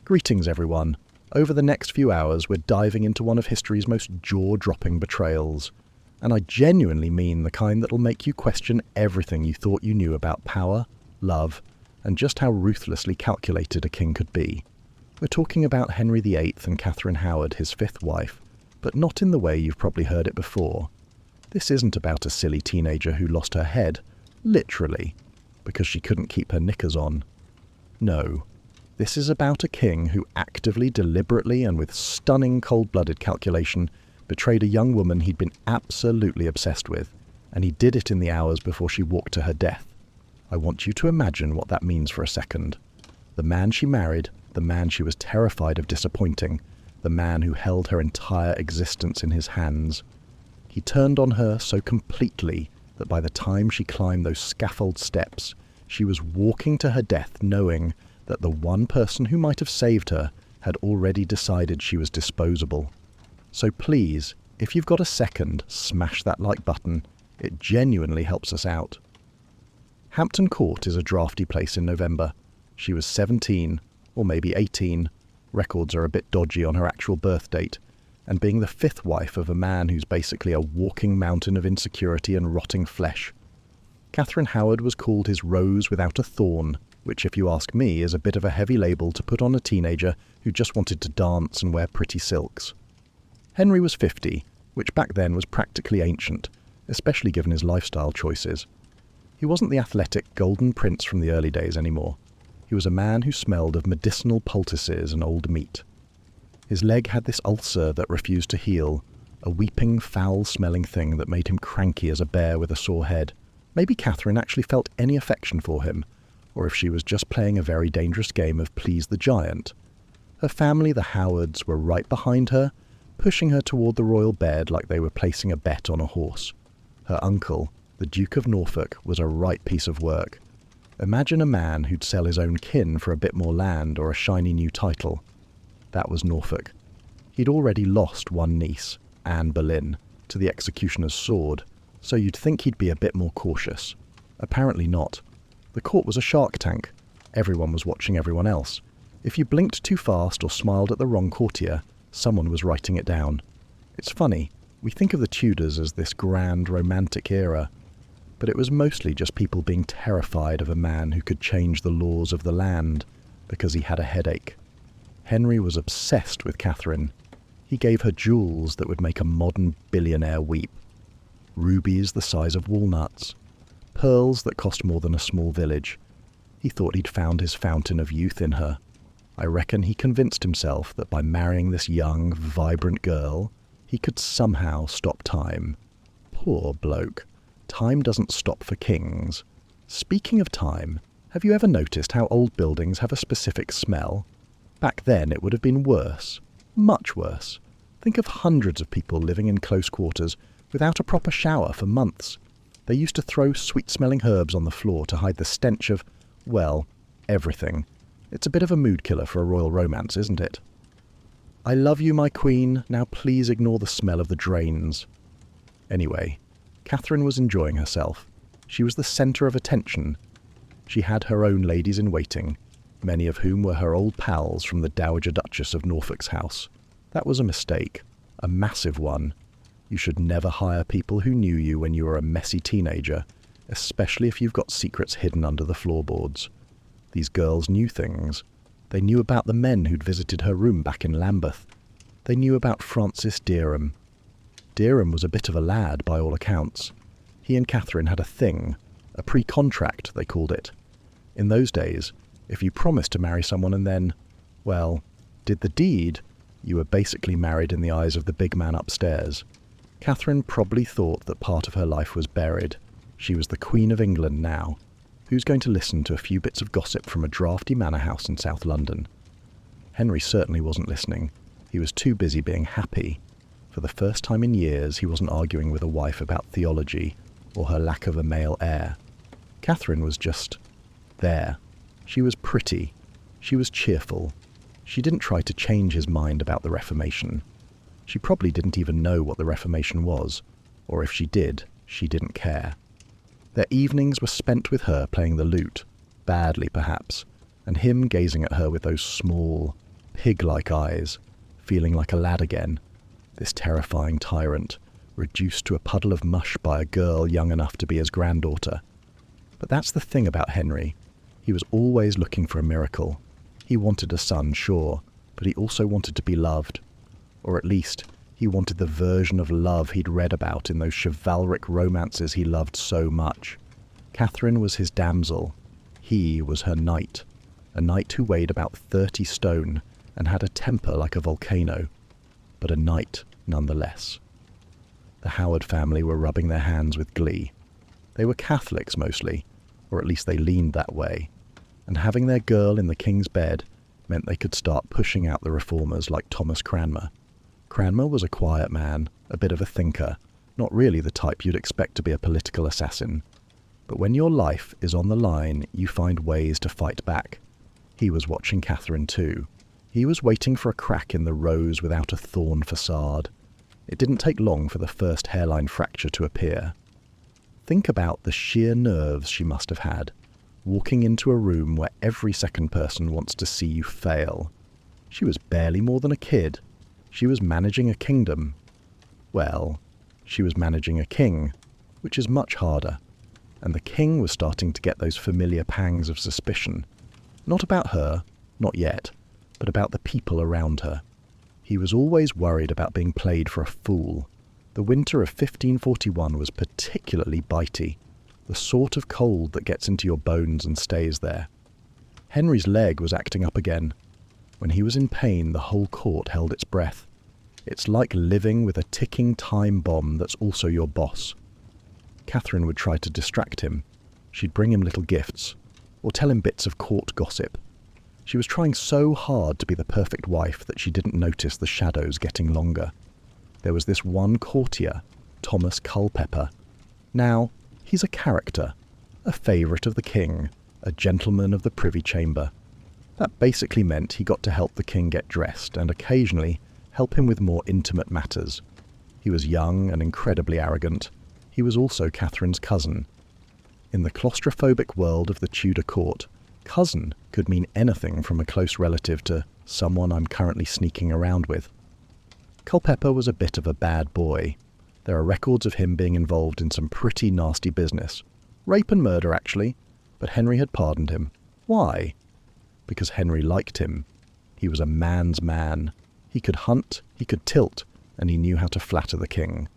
Greetings, everyone. Over the next few hours, we're diving into one of history's most jaw-dropping betrayals. And I genuinely mean the kind that'll make you question everything you thought you knew about power, love, and just how ruthlessly calculated a king could be. We're talking about Henry VIII and Catherine Howard, his fifth wife, but not in the way you've probably heard it before. This isn't about a silly teenager who lost her head, literally, because she couldn't keep her knickers on. No, this is about a king who actively, deliberately, and with stunning cold-blooded calculation betrayed a young woman he'd been absolutely obsessed with, and he did it in the hours before she walked to her death. I want you to imagine what that means for a second. The man she married, the man she was terrified of disappointing, the man who held her entire existence in his hands. He turned on her so completely that by the time she climbed those scaffold steps, she was walking to her death knowing that the one person who might have saved her had already decided she was disposable. So please, if you've got a second, smash that like button. It genuinely helps us out. Hampton Court is a drafty place in November. She was 17, or maybe 18. Records are a bit dodgy on her actual birth date. And being the fifth wife of a man who's basically a walking mountain of insecurity and rotting flesh. Catherine Howard was called his rose without a thorn, which, if you ask me, is a bit of a heavy label to put on a teenager who just wanted to dance and wear pretty silks. Henry was 50, which back then was practically ancient, especially given his lifestyle choices. He wasn't the athletic golden prince from the early days anymore. He was a man who smelled of medicinal poultices and old meat. His leg had this ulcer that refused to heal, a weeping, foul-smelling thing that made him cranky as a bear with a sore head. Maybe Catherine actually felt any affection for him, or if she was just playing a very dangerous game of please the giant. Her family, the Howards, were right behind her, pushing her toward the royal bed like they were placing a bet on a horse. Her uncle, the Duke of Norfolk, was a right piece of work. Imagine a man who'd sell his own kin for a bit more land or a shiny new title. That was Norfolk. He'd already lost one niece, Anne Boleyn, to the executioner's sword, so you'd think he'd be a bit more cautious. Apparently not. The court was a shark tank. Everyone was watching everyone else. If you blinked too fast or smiled at the wrong courtier, someone was writing it down. It's funny, we think of the Tudors as this grand romantic era, but it was mostly just people being terrified of a man who could change the laws of the land because he had a headache. Henry was obsessed with Catherine. He gave her jewels that would make a modern billionaire weep. Rubies the size of walnuts. Pearls that cost more than a small village. He thought he'd found his fountain of youth in her. I reckon he convinced himself that by marrying this young, vibrant girl, he could somehow stop time. Poor bloke. Time doesn't stop for kings. Speaking of time, have you ever noticed how old buildings have a specific smell? Back then it would have been worse. Much worse. Think of hundreds of people living in close quarters without a proper shower for months. They used to throw sweet-smelling herbs on the floor to hide the stench of, well, everything. It's a bit of a mood killer for a royal romance, isn't it? I love you, my queen. Now please ignore the smell of the drains. Anyway, Catherine was enjoying herself. She was the centre of attention. She had her own ladies-in-waiting, many of whom were her old pals from the Dowager Duchess of Norfolk's house. That was a mistake. A massive one. You should never hire people who knew you when you were a messy teenager, especially if you've got secrets hidden under the floorboards. These girls knew things. They knew about the men who'd visited her room back in Lambeth. They knew about Francis Derham. Derham was a bit of a lad, by all accounts. He and Catherine had a thing, a pre-contract, they called it. In those days, if you promised to marry someone and then, well, did the deed, you were basically married in the eyes of the big man upstairs. Catherine probably thought that part of her life was buried. She was the Queen of England now. Who's going to listen to a few bits of gossip from a drafty manor house in South London? Henry certainly wasn't listening. He was too busy being happy. For the first time in years, he wasn't arguing with a wife about theology or her lack of a male heir. Catherine was just there. She was pretty. She was cheerful. She didn't try to change his mind about the Reformation. She probably didn't even know what the Reformation was, or if she did, she didn't care. Their evenings were spent with her playing the lute, badly perhaps, and him gazing at her with those small, pig-like eyes, feeling like a lad again, this terrifying tyrant, reduced to a puddle of mush by a girl young enough to be his granddaughter. But that's the thing about Henry. He was always looking for a miracle. He wanted a son, sure, but he also wanted to be loved. Or at least, he wanted the version of love he'd read about in those chivalric romances he loved so much. Catherine was his damsel. He was her knight. A knight who weighed about 30 stone and had a temper like a volcano. But a knight nonetheless. The Howard family were rubbing their hands with glee. They were Catholics mostly, or at least they leaned that way, and having their girl in the king's bed meant they could start pushing out the reformers like Thomas Cranmer. Cranmer was a quiet man, a bit of a thinker, not really the type you'd expect to be a political assassin. But when your life is on the line, you find ways to fight back. He was watching Catherine too. He was waiting for a crack in the rose without a thorn facade. It didn't take long for the first hairline fracture to appear. Think about the sheer nerves she must have had, walking into a room where every second person wants to see you fail. She was barely more than a kid. She was managing a kingdom. Well, she was managing a king, which is much harder. And the king was starting to get those familiar pangs of suspicion. Not about her, not yet, but about the people around her. He was always worried about being played for a fool. The winter of 1541 was particularly bitey, the sort of cold that gets into your bones and stays there. Henry's leg was acting up again. When he was in pain, the whole court held its breath. It's like living with a ticking time bomb that's also your boss. Catherine would try to distract him. She'd bring him little gifts, or tell him bits of court gossip. She was trying so hard to be the perfect wife that she didn't notice the shadows getting longer. There was this one courtier, Thomas Culpeper. Now, he's a character, a favourite of the king, a gentleman of the Privy Chamber. That basically meant he got to help the king get dressed and occasionally help him with more intimate matters. He was young and incredibly arrogant. He was also Catherine's cousin. In the claustrophobic world of the Tudor court, cousin could mean anything from a close relative to someone I'm currently sneaking around with. Culpeper was a bit of a bad boy. There are records of him being involved in some pretty nasty business. Rape and murder, actually, but Henry had pardoned him. Why? Because Henry liked him. He was a man's man. He could hunt, he could tilt, and he knew how to flatter the king.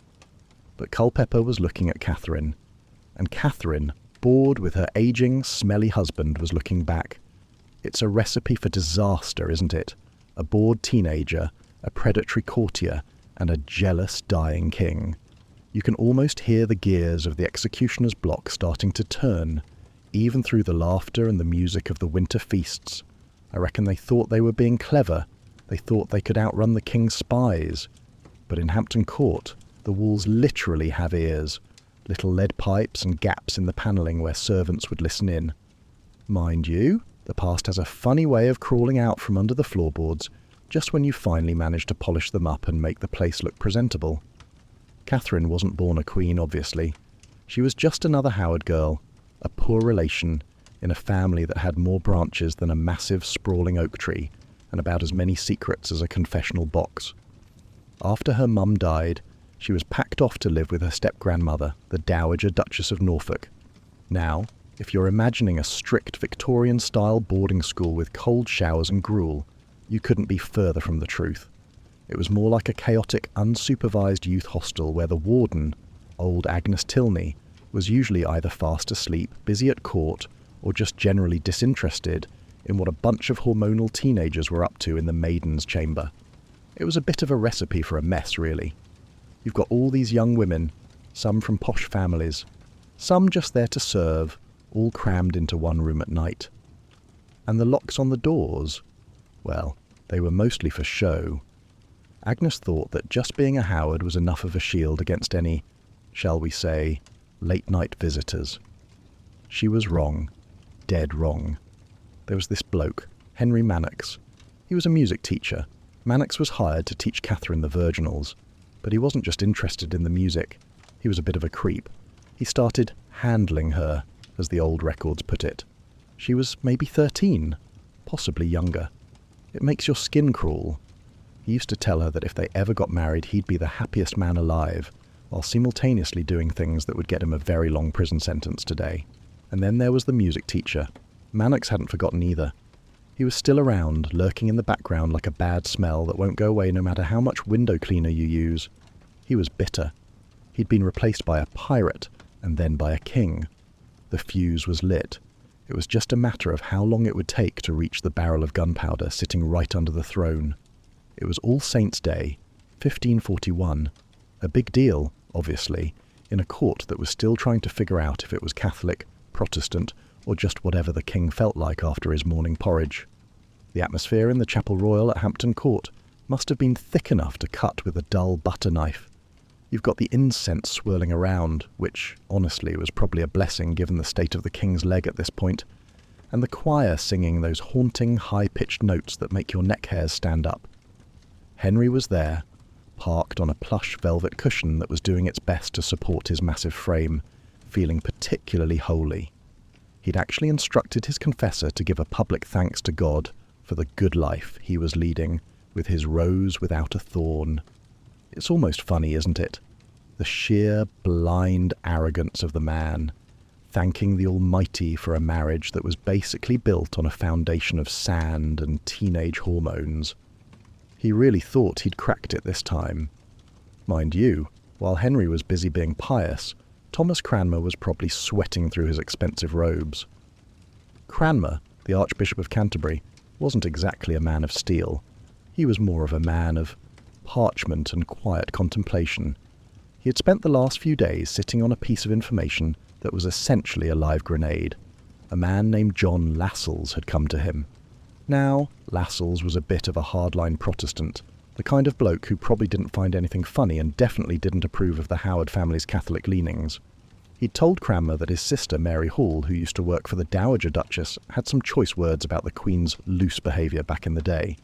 But Culpeper was looking at Catherine, and Catherine, bored with her aging, smelly husband, was looking back. It's a recipe for disaster, isn't it? A bored teenager, a predatory courtier, and a jealous, dying king. You can almost hear the gears of the executioner's block starting to turn, even through the laughter and the music of the winter feasts. I reckon they thought they were being clever. They thought they could outrun the king's spies. But in Hampton Court, the walls literally have ears, little lead pipes and gaps in the panelling where servants would listen in. Mind you, the past has a funny way of crawling out from under the floorboards just when you finally manage to polish them up and make the place look presentable. Catherine wasn't born a queen, obviously. She was just another Howard girl, a poor relation, in a family that had more branches than a massive, sprawling oak tree, and about as many secrets as a confessional box. After her mum died, she was packed off to live with her step-grandmother, the Dowager Duchess of Norfolk. Now, if you're imagining a strict Victorian-style boarding school with cold showers and gruel, you couldn't be further from the truth. It was more like a chaotic, unsupervised youth hostel where the warden, old Agnes Tilney, was usually either fast asleep, busy at court, or just generally disinterested in what a bunch of hormonal teenagers were up to in the maiden's chamber. It was a bit of a recipe for a mess, really. You've got all these young women, some from posh families, some just there to serve, all crammed into one room at night. And the locks on the doors, well, they were mostly for show. Agnes thought that just being a Howard was enough of a shield against any, shall we say, late-night visitors. She was wrong. Dead wrong. There was this bloke, Henry Mannix. He was a music teacher. Mannix was hired to teach Catherine the virginals, but he wasn't just interested in the music. He was a bit of a creep. He started handling her, as the old records put it. She was maybe 13, possibly younger. It makes your skin crawl. He used to tell her that if they ever got married, he'd be the happiest man alive, while simultaneously doing things that would get him a very long prison sentence today. And then there was the music teacher. Mannix hadn't forgotten either. He was still around, lurking in the background like a bad smell that won't go away no matter how much window cleaner you use. He was bitter. He'd been replaced by a pirate, and then by a king. The fuse was lit. It was just a matter of how long it would take to reach the barrel of gunpowder sitting right under the throne. It was All Saints' Day, 1541. A big deal, obviously, in a court that was still trying to figure out if it was Catholic, Protestant, or just whatever the king felt like after his morning porridge. The atmosphere in the Chapel Royal at Hampton Court must have been thick enough to cut with a dull butter knife. You've got the incense swirling around, which, honestly, was probably a blessing given the state of the king's leg at this point, and the choir singing those haunting, high-pitched notes that make your neck hairs stand up. Henry was there, parked on a plush velvet cushion that was doing its best to support his massive frame, feeling particularly holy. He'd actually instructed his confessor to give a public thanks to God for the good life he was leading with his rose without a thorn. It's almost funny, isn't it? The sheer, blind arrogance of the man, thanking the Almighty for a marriage that was basically built on a foundation of sand and teenage hormones. He really thought he'd cracked it this time. Mind you, while Henry was busy being pious, Thomas Cranmer was probably sweating through his expensive robes. Cranmer, the Archbishop of Canterbury, wasn't exactly a man of steel. He was more of a man of parchment and quiet contemplation. He had spent the last few days sitting on a piece of information that was essentially a live grenade. A man named John Lascelles had come to him. Now, Lascelles was a bit of a hardline Protestant, the kind of bloke who probably didn't find anything funny and definitely didn't approve of the Howard family's Catholic leanings. He'd told Cranmer that his sister Mary Hall, who used to work for the Dowager Duchess, had some choice words about the Queen's loose behaviour back in the day.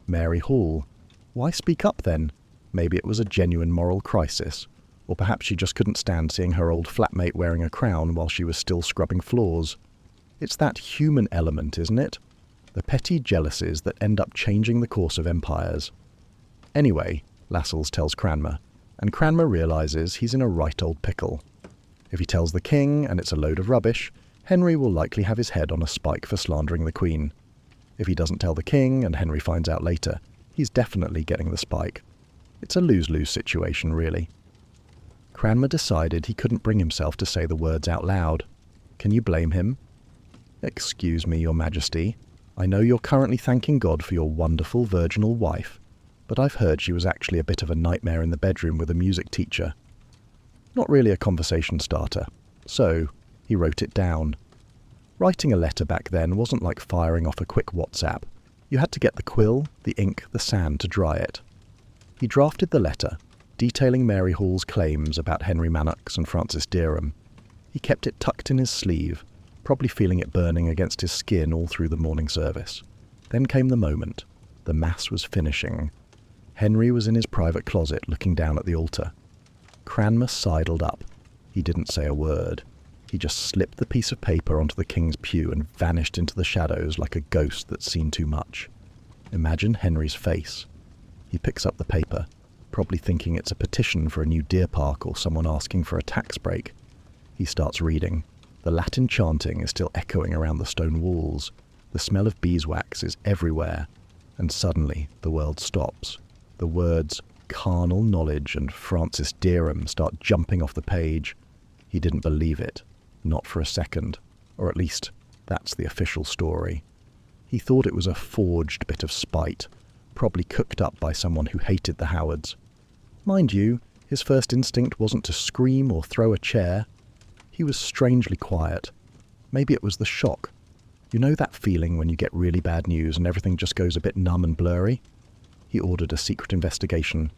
Mary Hall. Why speak up then? Maybe it was a genuine moral crisis. Or perhaps she just couldn't stand seeing her old flatmate wearing a crown while she was still scrubbing floors. It's that human element, isn't it? The petty jealousies that end up changing the course of empires. Anyway, Lascelles tells Cranmer, and Cranmer realises he's in a right old pickle. If he tells the king, and it's a load of rubbish, Henry will likely have his head on a spike for slandering the Queen. If he doesn't tell the king, and Henry finds out later, he's definitely getting the spike. It's a lose-lose situation, really. Cranmer decided he couldn't bring himself to say the words out loud. Can you blame him? Excuse me, Your Majesty. I know you're currently thanking God for your wonderful virginal wife, but I've heard she was actually a bit of a nightmare in the bedroom with a music teacher. Not really a conversation starter, so he wrote it down. Writing a letter back then wasn't like firing off a quick WhatsApp. You had to get the quill, the ink, the sand to dry it. He drafted the letter, detailing Mary Hall's claims about Henry Mannix and Francis Dereham. He kept it tucked in his sleeve, probably feeling it burning against his skin all through the morning service. Then came the moment. The Mass was finishing. Henry was in his private closet looking down at the altar. Cranmer sidled up. He didn't say a word. He just slipped the piece of paper onto the king's pew and vanished into the shadows like a ghost that's seen too much. Imagine Henry's face. He picks up the paper, probably thinking it's a petition for a new deer park or someone asking for a tax break. He starts reading. The Latin chanting is still echoing around the stone walls. The smell of beeswax is everywhere. And suddenly the world stops. The words carnal knowledge and Francis Dereham start jumping off the page. He didn't believe it. Not for a second. Or at least, that's the official story. He thought it was a forged bit of spite, probably cooked up by someone who hated the Howards. Mind you, his first instinct wasn't to scream or throw a chair. He was strangely quiet. Maybe it was the shock. You know that feeling when you get really bad news and everything just goes a bit numb and blurry? He ordered a secret investigation.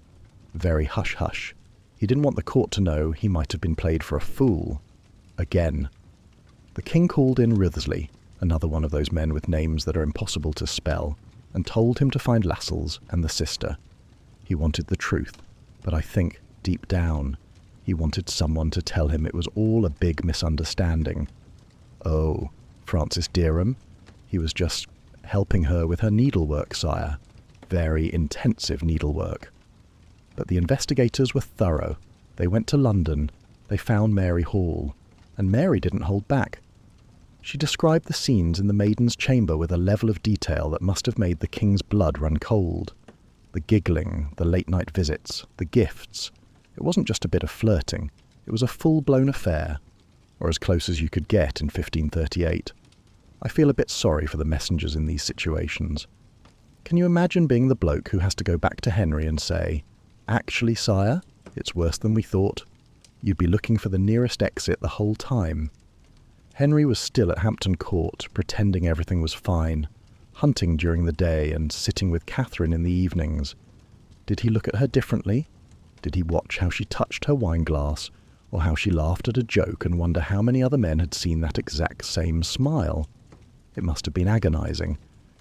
Very hush-hush. He didn't want the court to know he might have been played for a fool. Again. The king called in Wriothesley, another one of those men with names that are impossible to spell, and told him to find Lascelles and the sister. He wanted the truth, but I think, deep down, he wanted someone to tell him it was all a big misunderstanding. Oh, Francis Dereham? He was just helping her with her needlework, sire. Very intensive needlework. But the investigators were thorough. They went to London. They found Mary Hall. And Mary didn't hold back. She described the scenes in the maiden's chamber with a level of detail that must have made the king's blood run cold. The giggling, the late-night visits, the gifts. It wasn't just a bit of flirting. It was a full-blown affair, or as close as you could get in 1538. I feel a bit sorry for the messengers in these situations. Can you imagine being the bloke who has to go back to Henry and say, "Actually, sire, it's worse than we thought." You'd be looking for the nearest exit the whole time. Henry was still at Hampton Court, pretending everything was fine, hunting during the day and sitting with Catherine in the evenings. Did he look at her differently? Did he watch how she touched her wine-glass, or how she laughed at a joke and wonder how many other men had seen that exact same smile? It must have been agonizing.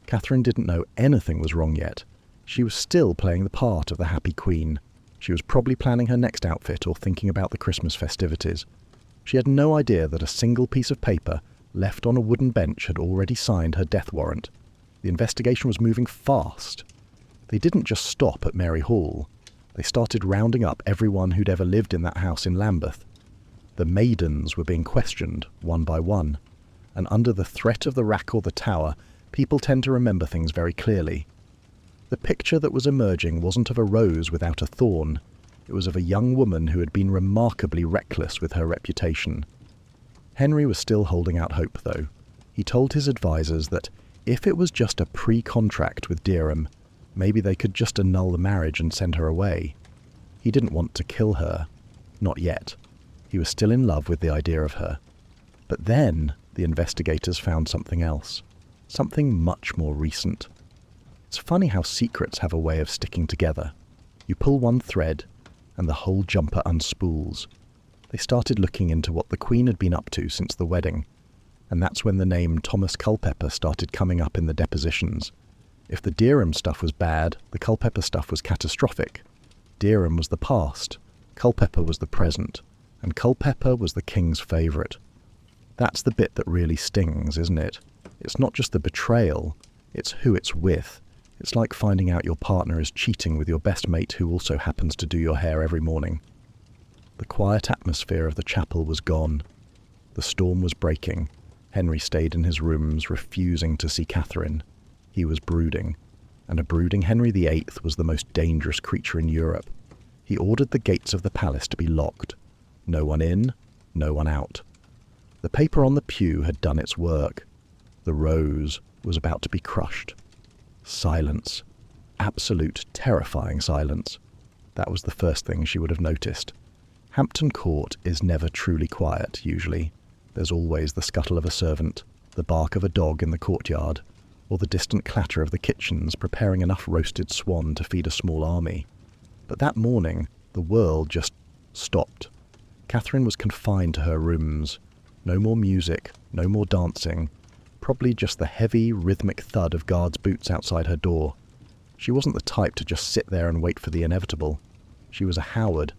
Catherine didn't know anything was wrong yet. She was still playing the part of the happy queen. She was probably planning her next outfit or thinking about the Christmas festivities. She had no idea that a single piece of paper left on a wooden bench had already signed her death warrant. The investigation was moving fast. They didn't just stop at Mary Hall. They started rounding up everyone who'd ever lived in that house in Lambeth. The maidens were being questioned, one by one. And under the threat of the rack or the tower, people tend to remember things very clearly. The picture that was emerging wasn't of a rose without a thorn. It was of a young woman who had been remarkably reckless with her reputation. Henry was still holding out hope, though. He told his advisers that if it was just a pre-contract with Derham, maybe they could just annul the marriage and send her away. He didn't want to kill her. Not yet. He was still in love with the idea of her. But then the investigators found something else. Something much more recent. It's funny how secrets have a way of sticking together. You pull one thread, and the whole jumper unspools. They started looking into what the Queen had been up to since the wedding, and that's when the name Thomas Culpeper started coming up in the depositions. If the Derham stuff was bad, the Culpeper stuff was catastrophic. Derham was the past, Culpeper was the present, and Culpeper was the king's favourite. That's the bit that really stings, isn't it? It's not just the betrayal, it's who it's with. It's like finding out your partner is cheating with your best mate who also happens to do your hair every morning. The quiet atmosphere of the chapel was gone. The storm was breaking. Henry stayed in his rooms, refusing to see Catherine. He was brooding, and a brooding Henry VIII was the most dangerous creature in Europe. He ordered the gates of the palace to be locked. No one in, no one out. The paper on the pew had done its work. The rose was about to be crushed. Silence. Absolute, terrifying silence. That was the first thing she would have noticed. Hampton Court is never truly quiet, usually. There's always the scuttle of a servant, the bark of a dog in the courtyard, or the distant clatter of the kitchens preparing enough roasted swan to feed a small army. But that morning, the world just stopped. Catherine was confined to her rooms. No more music, no more dancing, probably just the heavy, rhythmic thud of guards' boots outside her door. She wasn't the type to just sit there and wait for the inevitable. She was a Howard.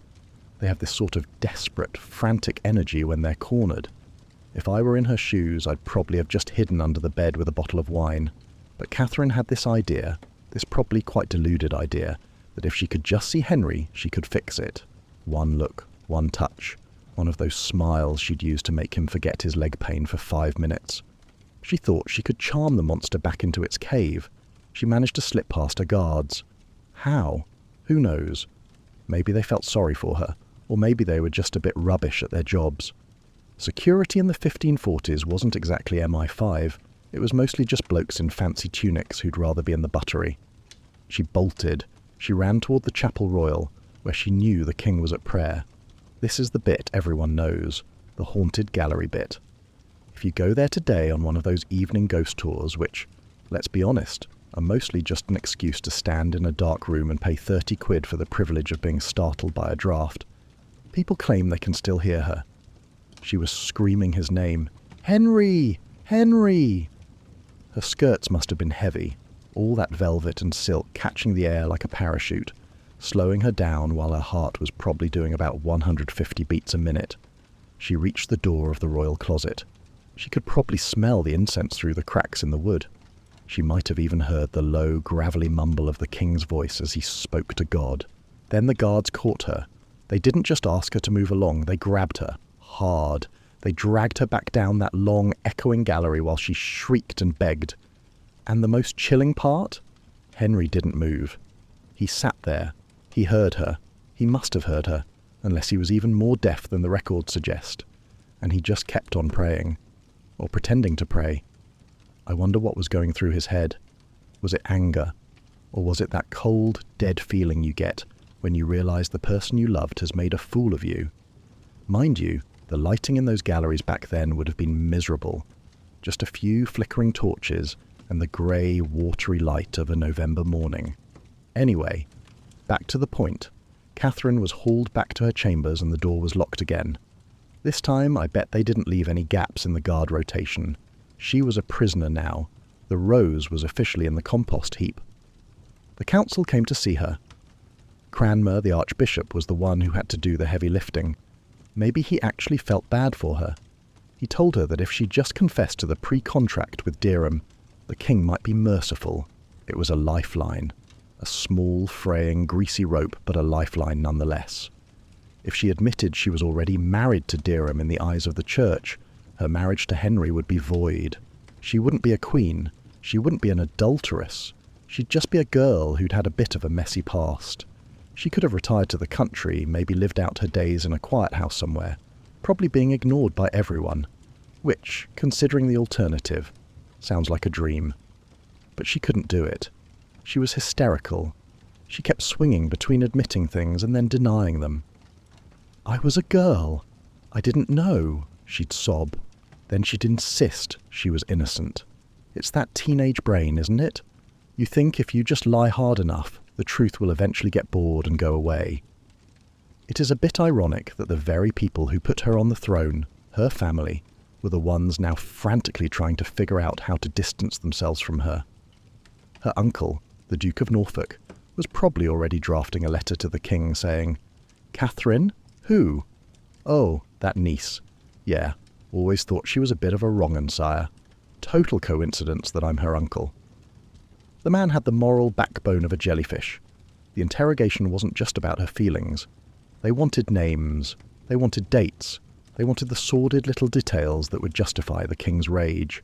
They have this sort of desperate, frantic energy when they're cornered. If I were in her shoes, I'd probably have just hidden under the bed with a bottle of wine. But Catherine had this idea, this probably quite deluded idea, that if she could just see Henry, she could fix it. One look, one touch, one of those smiles she'd use to make him forget his leg pain for 5 minutes. She thought she could charm the monster back into its cave. She managed to slip past her guards. How? Who knows? Maybe they felt sorry for her, or maybe they were just a bit rubbish at their jobs. Security in the 1540s wasn't exactly MI5. It was mostly just blokes in fancy tunics who'd rather be in the buttery. She bolted. She ran toward the Chapel Royal, where she knew the king was at prayer. This is the bit everyone knows, the haunted gallery bit. If you go there today on one of those evening ghost tours, which, let's be honest, are mostly just an excuse to stand in a dark room and pay 30 quid for the privilege of being startled by a draft, people claim they can still hear her. She was screaming his name. Henry! Henry! Her skirts must have been heavy, all that velvet and silk catching the air like a parachute, slowing her down while her heart was probably doing about 150 beats a minute. She reached the door of the royal closet. She could probably smell the incense through the cracks in the wood. She might have even heard the low, gravelly mumble of the king's voice as he spoke to God. Then the guards caught her. They didn't just ask her to move along, they grabbed her. Hard. They dragged her back down that long, echoing gallery while she shrieked and begged. And the most chilling part? Henry didn't move. He sat there. He heard her. He must have heard her, unless he was even more deaf than the records suggest. And he just kept on praying. Or pretending to pray. I wonder what was going through his head. Was it anger? Or was it that cold, dead feeling you get when you realise the person you loved has made a fool of you? Mind you, the lighting in those galleries back then would have been miserable. Just a few flickering torches and the grey, watery light of a November morning. Anyway, back to the point. Catherine was hauled back to her chambers and the door was locked again. This time I bet they didn't leave any gaps in the guard rotation. She was a prisoner now. The rose was officially in the compost heap. The council came to see her. Cranmer, the archbishop, was the one who had to do the heavy lifting. Maybe he actually felt bad for her. He told her that if she just confessed to the pre-contract with Derham, the king might be merciful. It was a lifeline. A small, fraying, greasy rope, but a lifeline nonetheless. If she admitted she was already married to Derham in the eyes of the church, her marriage to Henry would be void. She wouldn't be a queen. She wouldn't be an adulteress. She'd just be a girl who'd had a bit of a messy past. She could have retired to the country, maybe lived out her days in a quiet house somewhere, probably being ignored by everyone, which, considering the alternative, sounds like a dream. But she couldn't do it. She was hysterical. She kept swinging between admitting things and then denying them. "I was a girl. I didn't know," she'd sob. Then she'd insist she was innocent. It's that teenage brain, isn't it? You think if you just lie hard enough, the truth will eventually get bored and go away. It is a bit ironic that the very people who put her on the throne, her family, were the ones now frantically trying to figure out how to distance themselves from her. Her uncle, the Duke of Norfolk, was probably already drafting a letter to the king saying, "Catherine? Who? Oh, that niece. Yeah, always thought she was a bit of a wrong-'un, sire. Total coincidence that I'm her uncle." The man had the moral backbone of a jellyfish. The interrogation wasn't just about her feelings. They wanted names. They wanted dates. They wanted the sordid little details that would justify the king's rage.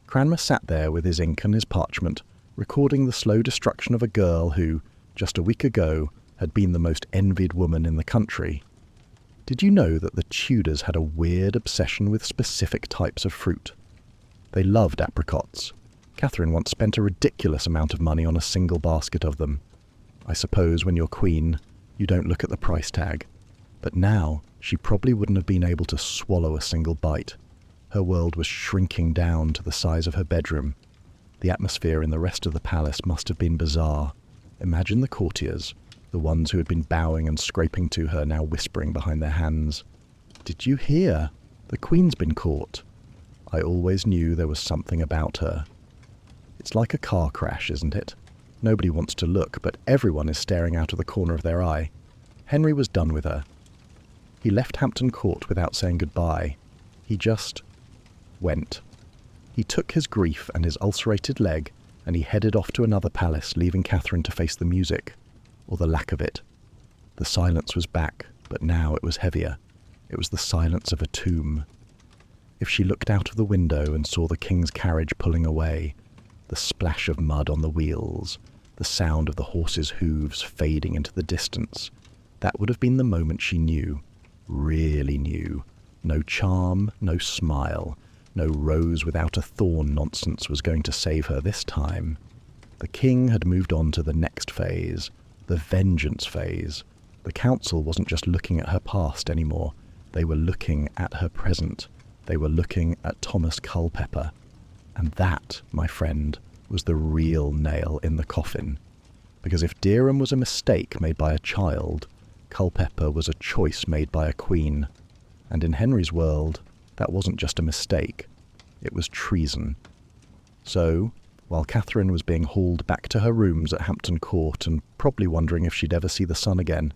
Cranmer sat there with his ink and his parchment, recording the slow destruction of a girl who, just a week ago, had been the most envied woman in the country. Did you know that the Tudors had a weird obsession with specific types of fruit? They loved apricots. Catherine once spent a ridiculous amount of money on a single basket of them. I suppose when you're queen, you don't look at the price tag. But now, she probably wouldn't have been able to swallow a single bite. Her world was shrinking down to the size of her bedroom. The atmosphere in the rest of the palace must have been bizarre. Imagine the courtiers, the ones who had been bowing and scraping to her, now whispering behind their hands. "Did you hear? The Queen's been caught." I always knew there was something about her. It's like a car crash, isn't it? Nobody wants to look, but everyone is staring out of the corner of their eye. Henry was done with her. He left Hampton Court without saying goodbye. He just went. He took his grief and his ulcerated leg, and he headed off to another palace, leaving Catherine to face the music, or the lack of it. The silence was back, but now it was heavier. It was the silence of a tomb. If she looked out of the window and saw the king's carriage pulling away, the splash of mud on the wheels, the sound of the horses' hooves fading into the distance, that would have been the moment she knew, really knew. No charm, no smile, no rose without a thorn nonsense was going to save her this time. The king had moved on to the next phase, the vengeance phase. The council wasn't just looking at her past anymore. They were looking at her present. They were looking at Thomas Culpeper. And that, my friend, was the real nail in the coffin. Because if Derham was a mistake made by a child, Culpeper was a choice made by a queen. And in Henry's world, that wasn't just a mistake. It was treason. So, while Catherine was being hauled back to her rooms at Hampton Court and probably wondering if she'd ever see the sun again,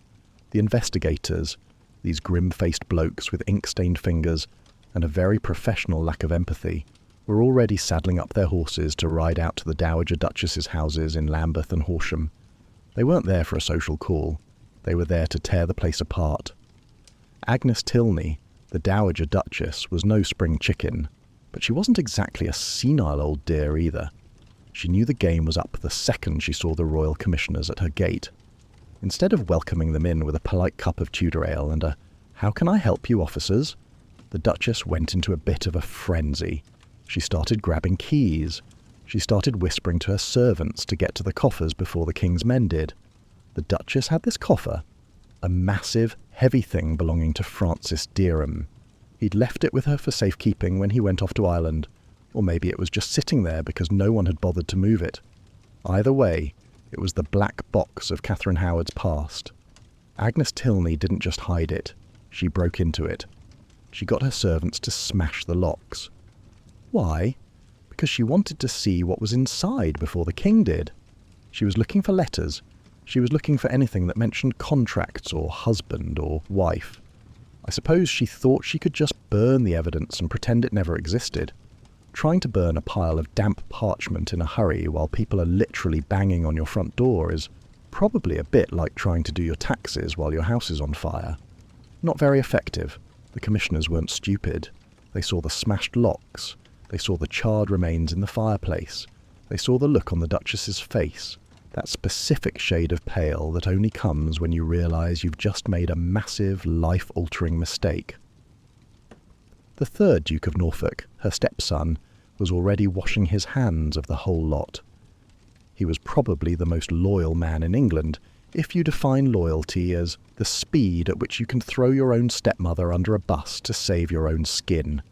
the investigators, these grim-faced blokes with ink-stained fingers and a very professional lack of empathy, were already saddling up their horses to ride out to the Dowager Duchess's houses in Lambeth and Horsham. They weren't there for a social call. They were there to tear the place apart. Agnes Tilney, the Dowager Duchess, was no spring chicken, but she wasn't exactly a senile old dear either. She knew the game was up the second she saw the royal commissioners at her gate. Instead of welcoming them in with a polite cup of Tudor ale and a "How can I help you, officers?" the Duchess went into a bit of a frenzy. She started grabbing keys. She started whispering to her servants to get to the coffers before the king's men did. The Duchess had this coffer, a massive, heavy thing belonging to Francis Dereham. He'd left it with her for safekeeping when he went off to Ireland, or maybe it was just sitting there because no one had bothered to move it. Either way, it was the black box of Catherine Howard's past. Agnes Tilney didn't just hide it, she broke into it. She got her servants to smash the locks. Why? Because she wanted to see what was inside before the king did. She was looking for letters. She was looking for anything that mentioned contracts or husband or wife. I suppose she thought she could just burn the evidence and pretend it never existed. Trying to burn a pile of damp parchment in a hurry while people are literally banging on your front door is probably a bit like trying to do your taxes while your house is on fire. Not very effective. The commissioners weren't stupid. They saw the smashed locks. They saw the charred remains in the fireplace. They saw the look on the Duchess's face, that specific shade of pale that only comes when you realise you've just made a massive, life-altering mistake. The third Duke of Norfolk, her stepson, was already washing his hands of the whole lot. He was probably the most loyal man in England, if you define loyalty as the speed at which you can throw your own stepmother under a bus to save your own skin.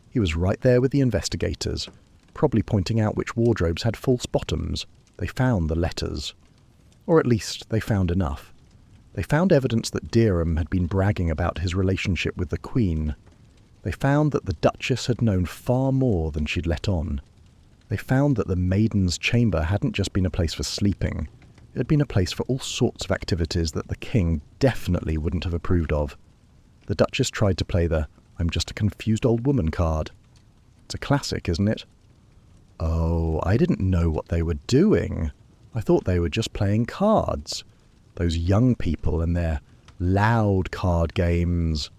He was right there with the investigators, probably pointing out which wardrobes had false bottoms. They found the letters. Or at least they found enough. They found evidence that Dereham had been bragging about his relationship with the Queen. They found that the Duchess had known far more than she'd let on. They found that the Maiden's Chamber hadn't just been a place for sleeping. It had been a place for all sorts of activities that the king definitely wouldn't have approved of. The Duchess tried to play the "I'm just a confused old woman" card. It's a classic, isn't it? Oh, I didn't know what they were doing. I thought they were just playing cards. Those young people and their loud card games.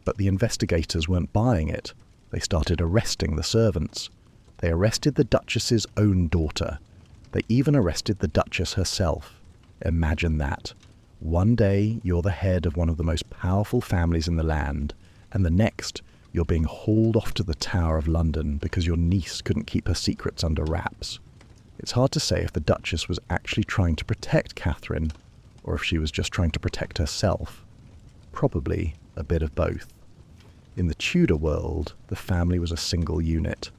But the investigators weren't buying it. They started arresting the servants. They arrested the Duchess's own daughter. They even arrested the Duchess herself. Imagine that. One day you're the head of one of the most powerful families in the land, and the next you're being hauled off to the Tower of London because your niece couldn't keep her secrets under wraps. It's hard to say if the Duchess was actually trying to protect Catherine, or if she was just trying to protect herself. Probably a bit of both. In the Tudor world, the family was a single unit.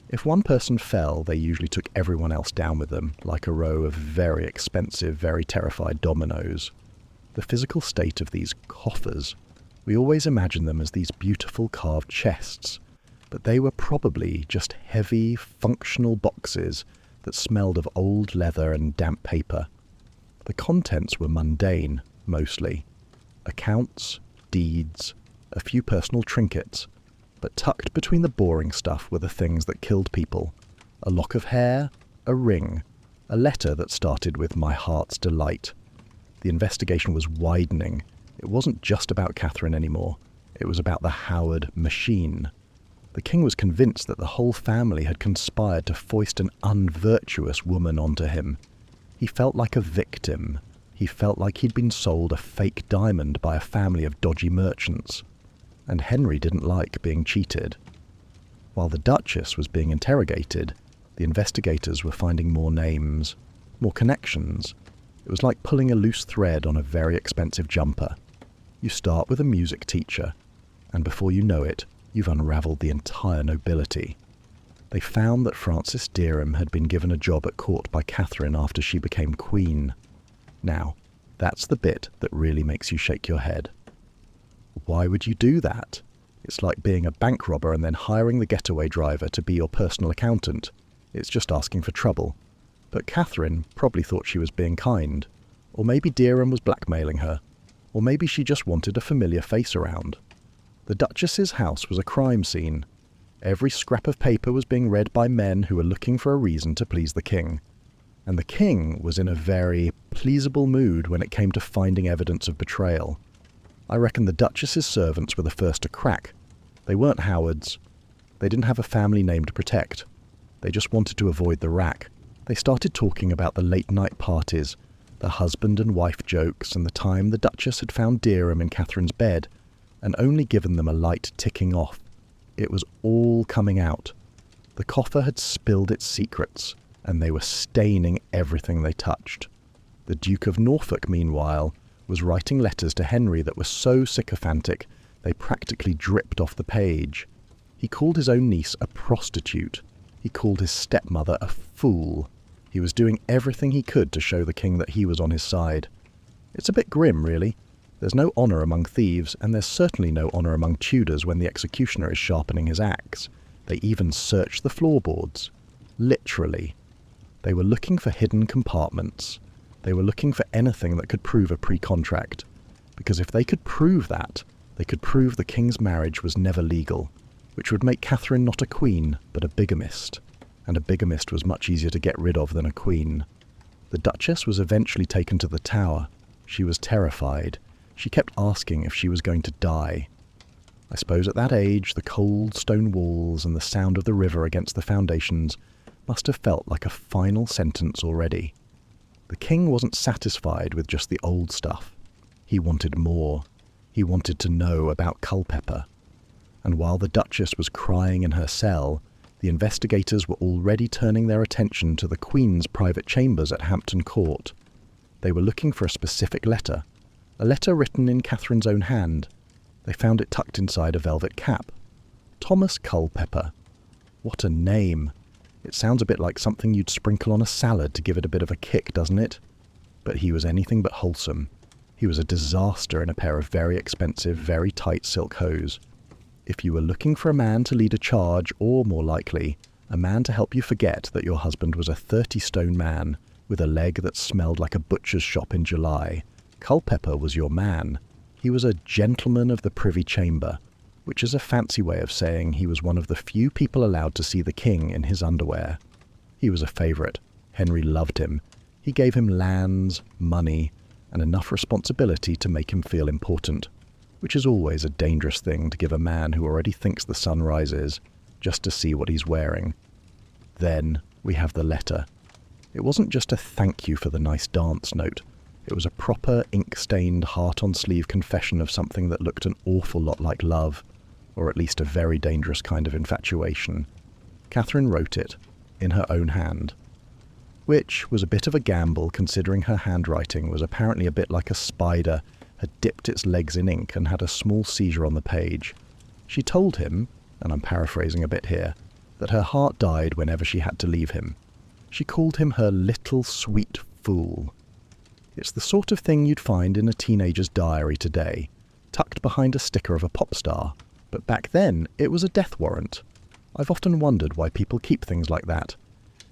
If one person fell, they usually took everyone else down with them, like a row of very expensive, very terrified dominoes. The physical state of these coffers, we always imagine them as these beautiful carved chests, but they were probably just heavy, functional boxes that smelled of old leather and damp paper. The contents were mundane, mostly. Accounts, deeds, a few personal trinkets, but tucked between the boring stuff were the things that killed people. A lock of hair, a ring, a letter that started with "My heart's delight." The investigation was widening. It wasn't just about Catherine anymore. It was about the Howard machine. The king was convinced that the whole family had conspired to foist an unvirtuous woman onto him. He felt like a victim. He felt like he'd been sold a fake diamond by a family of dodgy merchants. And Henry didn't like being cheated. While the Duchess was being interrogated, the investigators were finding more names, more connections. It was like pulling a loose thread on a very expensive jumper. You start with a music teacher, and before you know it, you've unravelled the entire nobility. They found that Francis Dereham had been given a job at court by Catherine after she became queen. Now, that's the bit that really makes you shake your head. Why would you do that? It's like being a bank robber and then hiring the getaway driver to be your personal accountant. It's just asking for trouble. But Catherine probably thought she was being kind. Or maybe Dereham was blackmailing her. Or maybe she just wanted a familiar face around. The Duchess's house was a crime scene. Every scrap of paper was being read by men who were looking for a reason to please the king. And the king was in a very pleasable mood when it came to finding evidence of betrayal. I reckon the Duchess's servants were the first to crack. They weren't Howards. They didn't have a family name to protect. They just wanted to avoid the rack. They started talking about the late-night parties, the husband and wife jokes, and the time the Duchess had found Derham in Catherine's bed, and only given them a light ticking off. It was all coming out. The coffer had spilled its secrets, and they were staining everything they touched. The Duke of Norfolk, meanwhile, was writing letters to Henry that were so sycophantic they practically dripped off the page. He called his own niece a prostitute. He called his stepmother a fool. He was doing everything he could to show the king that he was on his side. It's a bit grim, really. There's no honour among thieves, and there's certainly no honour among Tudors when the executioner is sharpening his axe. They even search the floorboards. Literally. They were looking for hidden compartments. They were looking for anything that could prove a pre-contract. Because if they could prove that, they could prove the king's marriage was never legal, which would make Catherine not a queen, but a bigamist. And a bigamist was much easier to get rid of than a queen. The Duchess was eventually taken to the Tower. She was terrified. She kept asking if she was going to die. I suppose at that age, the cold stone walls and the sound of the river against the foundations must have felt like a final sentence already. The king wasn't satisfied with just the old stuff. He wanted more. He wanted to know about Culpeper. And while the Duchess was crying in her cell, the investigators were already turning their attention to the Queen's private chambers at Hampton Court. They were looking for a specific letter, a letter written in Catherine's own hand. They found it tucked inside a velvet cap. Thomas Culpeper. What a name. It sounds a bit like something you'd sprinkle on a salad to give it a bit of a kick, doesn't it? But he was anything but wholesome. He was a disaster in a pair of very expensive, very tight silk hose. If you were looking for a man to lead a charge, or, more likely, a man to help you forget that your husband was a 30-stone man with a leg that smelled like a butcher's shop in July, Culpeper was your man. He was a gentleman of the Privy Chamber, which is a fancy way of saying he was one of the few people allowed to see the king in his underwear. He was a favourite. Henry loved him. He gave him lands, money, and enough responsibility to make him feel important, which is always a dangerous thing to give a man who already thinks the sun rises, just to see what he's wearing. Then we have the letter. It wasn't just a thank you for the nice dance note. It was a proper ink-stained, heart-on-sleeve confession of something that looked an awful lot like love, or at least a very dangerous kind of infatuation. Catherine wrote it, in her own hand, which was a bit of a gamble considering her handwriting was apparently a bit like a spider had dipped its legs in ink and had a small seizure on the page. She told him, and I'm paraphrasing a bit here, that her heart died whenever she had to leave him. She called him her little sweet fool. It's the sort of thing you'd find in a teenager's diary today, tucked behind a sticker of a pop star, but back then it was a death warrant. I've often wondered why people keep things like that.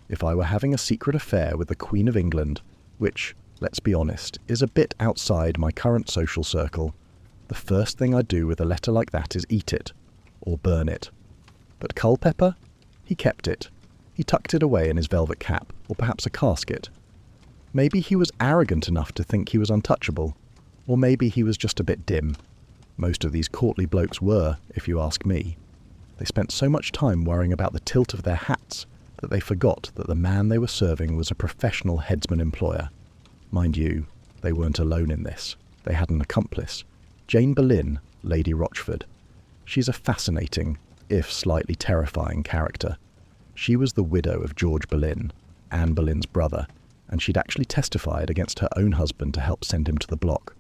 If I were having a secret affair with the Queen of England, which, let's be honest, is a bit outside my current social circle, the first thing I'd do with a letter like that is eat it, or burn it. But Culpeper? He kept it. He tucked it away in his velvet cap, or perhaps a casket. Maybe he was arrogant enough to think he was untouchable, or maybe he was just a bit dim. Most of these courtly blokes were, if you ask me. They spent so much time worrying about the tilt of their hats that they forgot that the man they were serving was a professional headsman-employer. Mind you, they weren't alone in this. They had an accomplice, Jane Boleyn, Lady Rochford. She's a fascinating, if slightly terrifying, character. She was the widow of George Boleyn, Anne Boleyn's brother, and she'd actually testified against her own husband to help send him to the block.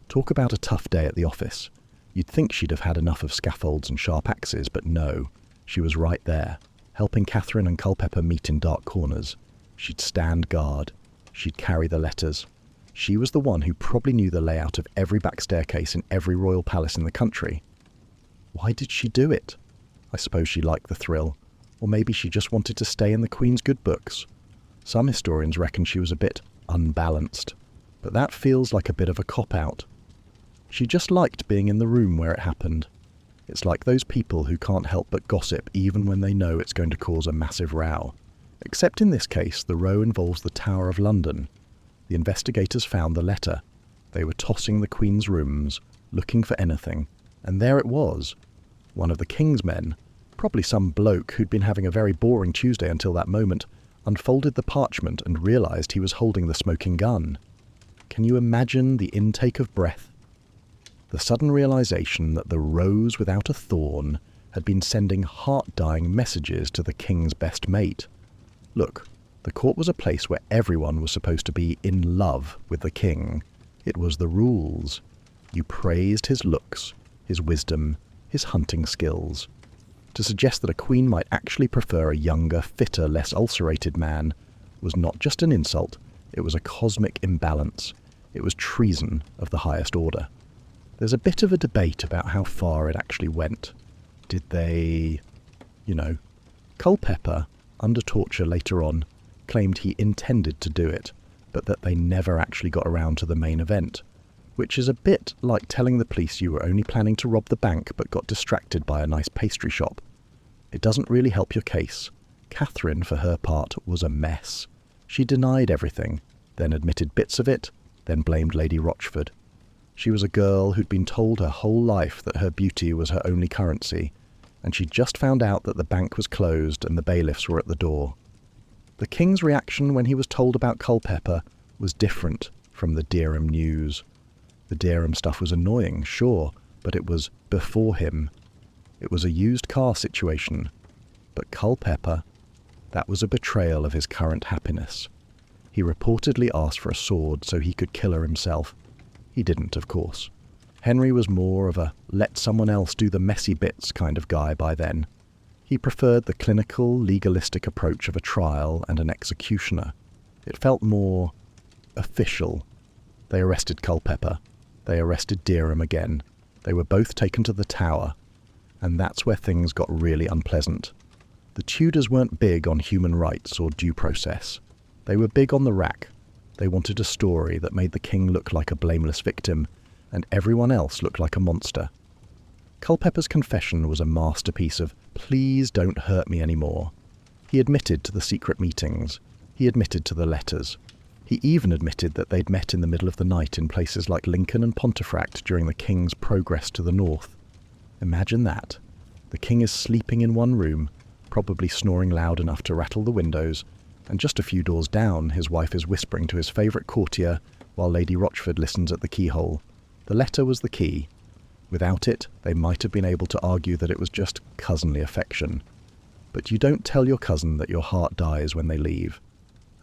Talk about a tough day at the office. You'd think she'd have had enough of scaffolds and sharp axes, but no. She was right there, helping Catherine and Culpeper meet in dark corners. She'd stand guard. She'd carry the letters. She was the one who probably knew the layout of every back staircase in every royal palace in the country. Why did she do it? I suppose she liked the thrill, or maybe she just wanted to stay in the Queen's good books. Some historians reckon she was a bit unbalanced, but that feels like a bit of a cop-out. She just liked being in the room where it happened. It's like those people who can't help but gossip even when they know it's going to cause a massive row. Except in this case, the row involves the Tower of London. The investigators found the letter. They were tossing the Queen's rooms, looking for anything, and there it was. One of the King's men, probably some bloke who'd been having a very boring Tuesday until that moment, unfolded the parchment and realised he was holding the smoking gun. Can you imagine the intake of breath? The sudden realisation that the rose without a thorn had been sending heart-dying messages to the King's best mate. Look, the court was a place where everyone was supposed to be in love with the King. It was the rules. You praised his looks, his wisdom, his hunting skills. To suggest that a queen might actually prefer a younger, fitter, less ulcerated man was not just an insult, it was a cosmic imbalance. It was treason of the highest order. There's a bit of a debate about how far it actually went. Did they... Culpeper, under torture later on, claimed he intended to do it, but that they never actually got around to the main event, which is a bit like telling the police you were only planning to rob the bank but got distracted by a nice pastry shop. It doesn't really help your case. Catherine, for her part, was a mess. She denied everything, then admitted bits of it, then blamed Lady Rochford. She was a girl who'd been told her whole life that her beauty was her only currency, and she'd just found out that the bank was closed and the bailiffs were at the door. The King's reaction when he was told about Culpeper was different from the Dereham news. The Dereham stuff was annoying, sure, but it was before him. It was a used car situation. But Culpeper, that was a betrayal of his current happiness. He reportedly asked for a sword so he could kill her himself. He didn't, of course. Henry was more of a let someone else do the messy bits kind of guy by then. He preferred the clinical, legalistic approach of a trial and an executioner. It felt more official. They arrested Culpeper. They arrested Dereham again. They were both taken to the Tower. And that's where things got really unpleasant. The Tudors weren't big on human rights or due process. They were big on the rack. They wanted a story that made the King look like a blameless victim, and everyone else looked like a monster. Culpeper's confession was a masterpiece of, please don't hurt me anymore. He admitted to the secret meetings. He admitted to the letters. He even admitted that they'd met in the middle of the night in places like Lincoln and Pontefract during the King's progress to the north. Imagine that. The King is sleeping in one room, probably snoring loud enough to rattle the windows, and just a few doors down his wife is whispering to his favourite courtier while Lady Rochford listens at the keyhole. The letter was the key. Without it, they might have been able to argue that it was just cousinly affection. But you don't tell your cousin that your heart dies when they leave.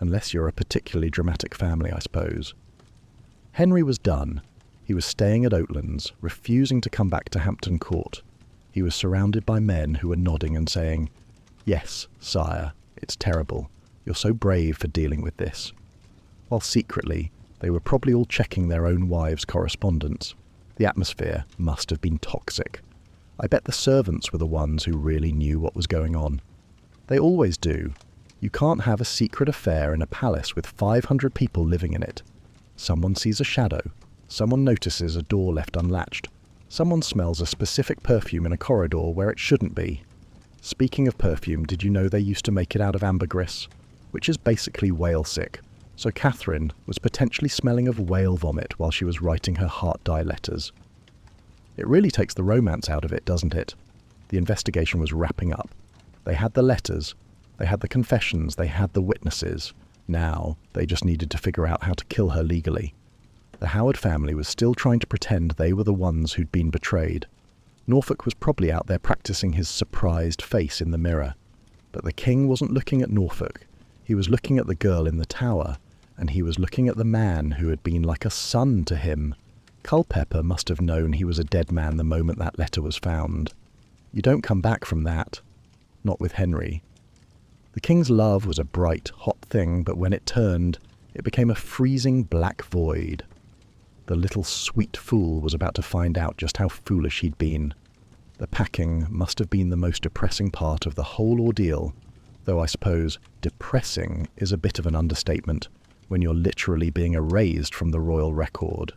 Unless you're a particularly dramatic family, I suppose. Henry was done. He was staying at Oatlands, refusing to come back to Hampton Court. He was surrounded by men who were nodding and saying, "Yes, sire, it's terrible. You're so brave for dealing with this." While secretly, they were probably all checking their own wives' correspondence. The atmosphere must have been toxic. I bet the servants were the ones who really knew what was going on. They always do. You can't have a secret affair in a palace with 500 people living in it. Someone sees a shadow. Someone notices a door left unlatched. Someone smells a specific perfume in a corridor where it shouldn't be. Speaking of perfume, did you know they used to make it out of ambergris? Which is basically whale sick. So Catherine was potentially smelling of whale vomit while she was writing her heart-die letters. It really takes the romance out of it, doesn't it? The investigation was wrapping up. They had the letters, they had the confessions, they had the witnesses. Now, they just needed to figure out how to kill her legally. The Howard family was still trying to pretend they were the ones who'd been betrayed. Norfolk was probably out there practicing his surprised face in the mirror. But the King wasn't looking at Norfolk. He was looking at the girl in the tower, and he was looking at the man who had been like a son to him. Culpeper must have known he was a dead man the moment that letter was found. You don't come back from that. Not with Henry. The King's love was a bright, hot thing, but when it turned, it became a freezing black void. The little sweet fool was about to find out just how foolish he'd been. The packing must have been the most depressing part of the whole ordeal, though I suppose depressing is a bit of an understatement when you're literally being erased from the royal record.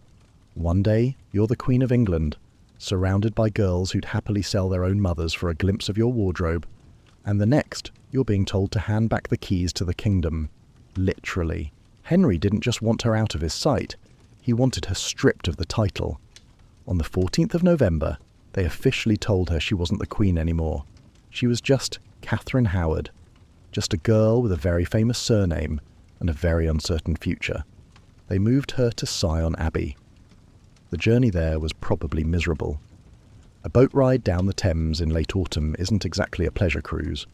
One day, you're the Queen of England. surrounded by girls who'd happily sell their own mothers for a glimpse of your wardrobe, and the next, you're being told to hand back the keys to the kingdom. Literally. Henry didn't just want her out of his sight, he wanted her stripped of the title. On the 14th of November, they officially told her she wasn't the Queen anymore. She was just Catherine Howard, just a girl with a very famous surname and a very uncertain future. They moved her to Syon Abbey. The journey there was probably miserable. A boat ride down the Thames in late autumn isn't exactly a pleasure cruise.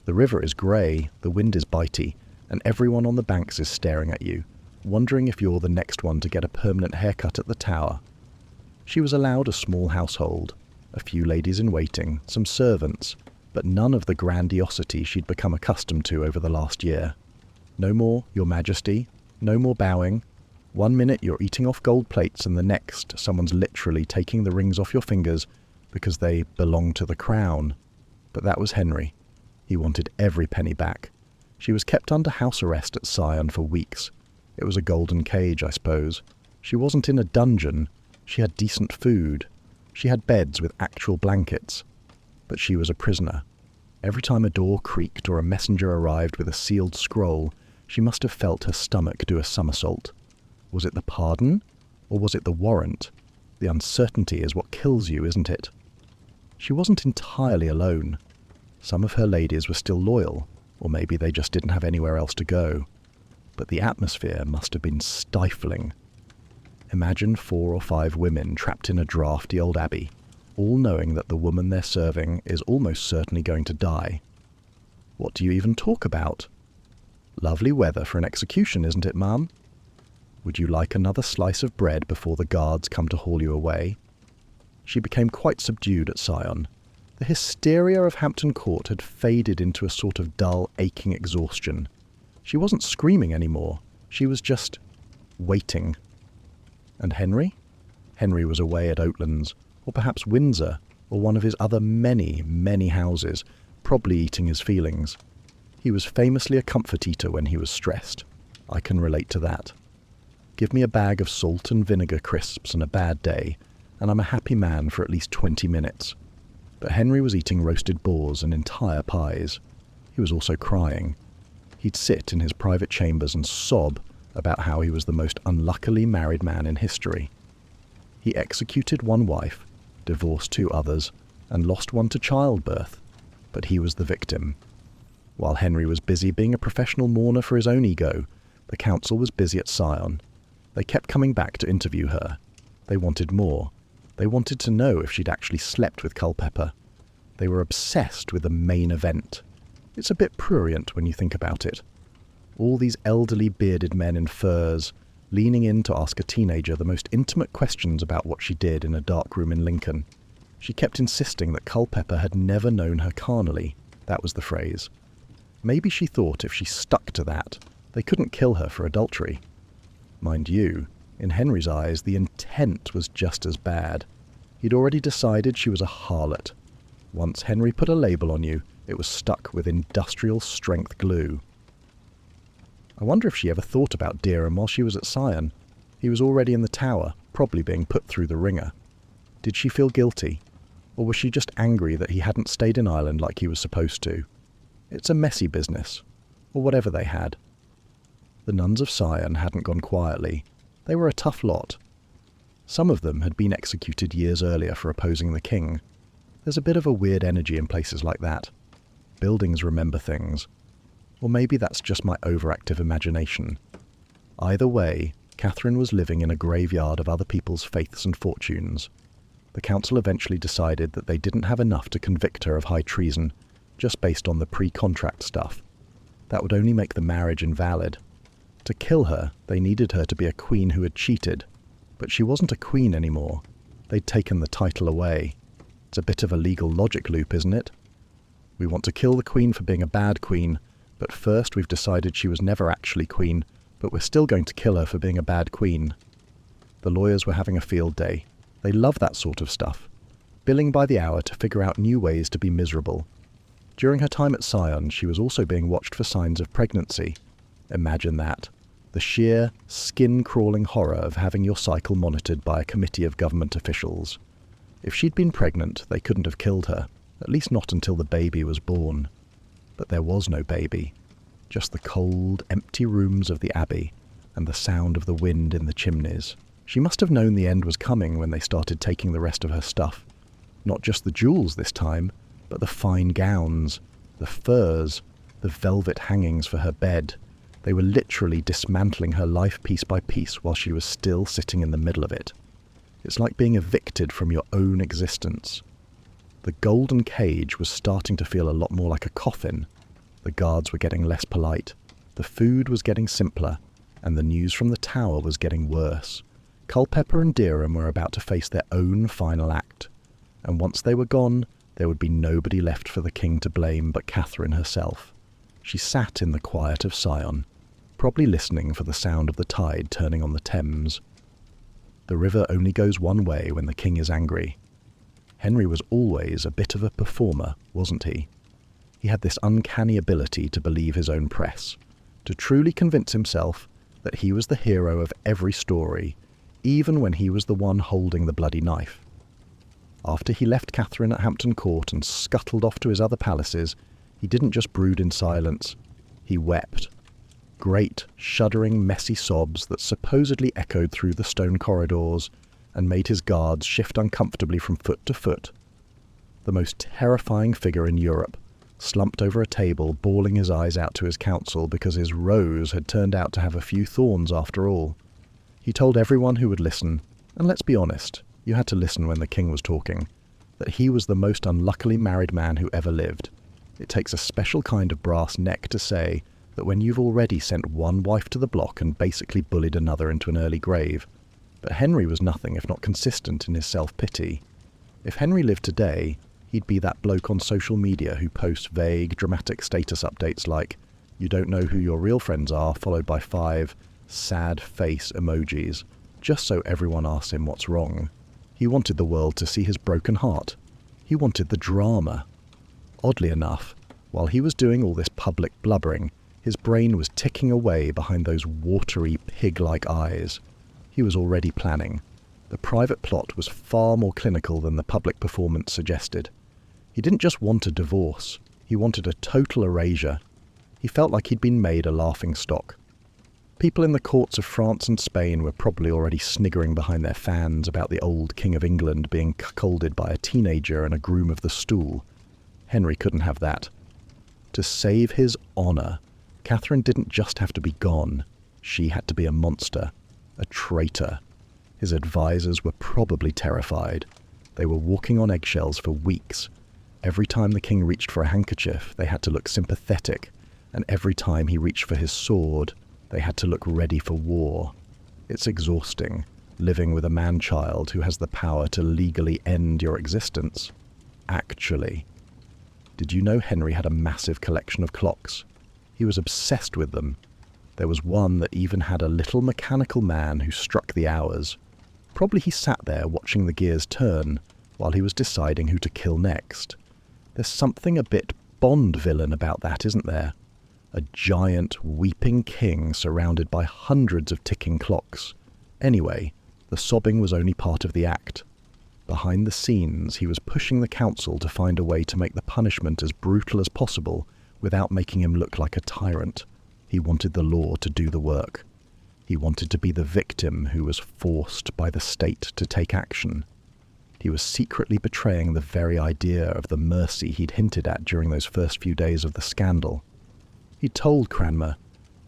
The river is grey, the wind is bitey, and everyone on the banks is staring at you, wondering if you're the next one to get a permanent haircut at the Tower. She was allowed a small household, a few ladies in waiting, some servants, but none of the grandiosity she'd become accustomed to over the last year. No more, Your Majesty, no more bowing. 1 minute you're eating off gold plates and the next someone's literally taking the rings off your fingers because they belong to the crown. But that was Henry. He wanted every penny back. She was kept under house arrest at Syon for weeks. It was a golden cage, I suppose. She wasn't in a dungeon. She had decent food. She had beds with actual blankets. But she was a prisoner. Every time a door creaked or a messenger arrived with a sealed scroll, she must have felt her stomach do a somersault. Was it the pardon? Or was it the warrant? The uncertainty is what kills you, isn't it? She wasn't entirely alone. Some of her ladies were still loyal, or maybe they just didn't have anywhere else to go. But the atmosphere must have been stifling. Imagine 4 or 5 women trapped in a draughty old abbey, all knowing that the woman they're serving is almost certainly going to die. What do you even talk about? Lovely weather for an execution, isn't it, ma'am? Would you like another slice of bread before the guards come to haul you away? She became quite subdued at Syon. The hysteria of Hampton Court had faded into a sort of dull, aching exhaustion. She wasn't screaming anymore. She was just waiting. And Henry? Henry was away at Oatlands, or perhaps Windsor, or one of his other many, many houses, probably eating his feelings. He was famously a comfort eater when he was stressed. I can relate to that. Give me a bag of salt and vinegar crisps and a bad day, and I'm a happy man for at least 20 minutes. But Henry was eating roasted boars and entire pies. He was also crying. He'd sit in his private chambers and sob about how he was the most unluckily married man in history. He executed 1 wife, divorced 2 others, and lost 1 to childbirth, but he was the victim. While Henry was busy being a professional mourner for his own ego, the council was busy at Syon. They kept coming back to interview her. They wanted more. They wanted to know if she'd actually slept with Culpeper. They were obsessed with the main event. It's a bit prurient when you think about it. All these elderly bearded men in furs, leaning in to ask a teenager the most intimate questions about what she did in a dark room in Lincoln. She kept insisting that Culpeper had never known her carnally. That was the phrase. Maybe she thought if she stuck to that, they couldn't kill her for adultery. Mind you, in Henry's eyes, the intent was just as bad. He'd already decided she was a harlot. Once Henry put a label on you, it was stuck with industrial-strength glue. I wonder if she ever thought about Derham while she was at Syon. He was already in the Tower, probably being put through the ringer. Did she feel guilty? Or was she just angry that he hadn't stayed in Ireland like he was supposed to? It's a messy business. Or whatever they had. The nuns of Syon hadn't gone quietly. They were a tough lot. Some of them had been executed years earlier for opposing the king. There's a bit of a weird energy in places like that. Buildings remember things. Or maybe that's just my overactive imagination. Either way, Catherine was living in a graveyard of other people's faiths and fortunes. The council eventually decided that they didn't have enough to convict her of high treason, just based on the pre-contract stuff. That would only make the marriage invalid. To kill her, they needed her to be a queen who had cheated. But she wasn't a queen anymore. They'd taken the title away. It's a bit of a legal logic loop, isn't it? We want to kill the queen for being a bad queen, but first we've decided she was never actually queen, but we're still going to kill her for being a bad queen. The lawyers were having a field day. They love that sort of stuff. Billing by the hour to figure out new ways to be miserable. During her time at Syon, she was also being watched for signs of pregnancy. Imagine that. The sheer, skin-crawling horror of having your cycle monitored by a committee of government officials. If she'd been pregnant, they couldn't have killed her, at least not until the baby was born. But there was no baby, just the cold, empty rooms of the Abbey and the sound of the wind in the chimneys. She must have known the end was coming when they started taking the rest of her stuff. Not just the jewels this time, but the fine gowns, the furs, the velvet hangings for her bed. They were literally dismantling her life piece by piece while she was still sitting in the middle of it. It's like being evicted from your own existence. The golden cage was starting to feel a lot more like a coffin. The guards were getting less polite. The food was getting simpler, and the news from the tower was getting worse. Culpeper and Derham were about to face their own final act, and once they were gone, there would be nobody left for the king to blame but Catherine herself. She sat in the quiet of Syon, probably listening for the sound of the tide turning on the Thames. The river only goes one way when the king is angry. Henry was always a bit of a performer, wasn't he? He had this uncanny ability to believe his own press, to truly convince himself that he was the hero of every story, even when he was the one holding the bloody knife. After he left Catherine at Hampton Court and scuttled off to his other palaces, he didn't just brood in silence, he wept. Great, shuddering, messy sobs that supposedly echoed through the stone corridors and made his guards shift uncomfortably from foot to foot. The most terrifying figure in Europe, slumped over a table, bawling his eyes out to his council because his rose had turned out to have a few thorns after all. He told everyone who would listen, and let's be honest, you had to listen when the king was talking, that he was the most unluckily married man who ever lived. It takes a special kind of brass neck to say that when you've already sent one wife to the block and basically bullied another into an early grave. But Henry was nothing if not consistent in his self-pity. If Henry lived today, he'd be that bloke on social media who posts vague, dramatic status updates like, "You don't know who your real friends are," followed by 5 sad face emojis, just so everyone asks him what's wrong. He wanted the world to see his broken heart. He wanted the drama. Oddly enough, while he was doing all this public blubbering, his brain was ticking away behind those watery, pig-like eyes. He was already planning. The private plot was far more clinical than the public performance suggested. He didn't just want a divorce, he wanted a total erasure. He felt like he'd been made a laughing stock. People in the courts of France and Spain were probably already sniggering behind their fans about the old King of England being cuckolded by a teenager and a groom of the stool. Henry couldn't have that. To save his honour, Catherine didn't just have to be gone. She had to be a monster, a traitor. His advisors were probably terrified. They were walking on eggshells for weeks. Every time the king reached for a handkerchief, they had to look sympathetic, and every time he reached for his sword, they had to look ready for war. It's exhausting, living with a man-child who has the power to legally end your existence. Actually. Did you know Henry had a massive collection of clocks? He was obsessed with them. There was one that even had a little mechanical man who struck the hours. Probably he sat there watching the gears turn while he was deciding who to kill next. There's something a bit Bond villain about that, isn't there? A giant, weeping king surrounded by hundreds of ticking clocks. Anyway, the sobbing was only part of the act. Behind the scenes, he was pushing the council to find a way to make the punishment as brutal as possible without making him look like a tyrant. He wanted the law to do the work. He wanted to be the victim who was forced by the state to take action. He was secretly betraying the very idea of the mercy he'd hinted at during those first few days of the scandal. He told Cranmer,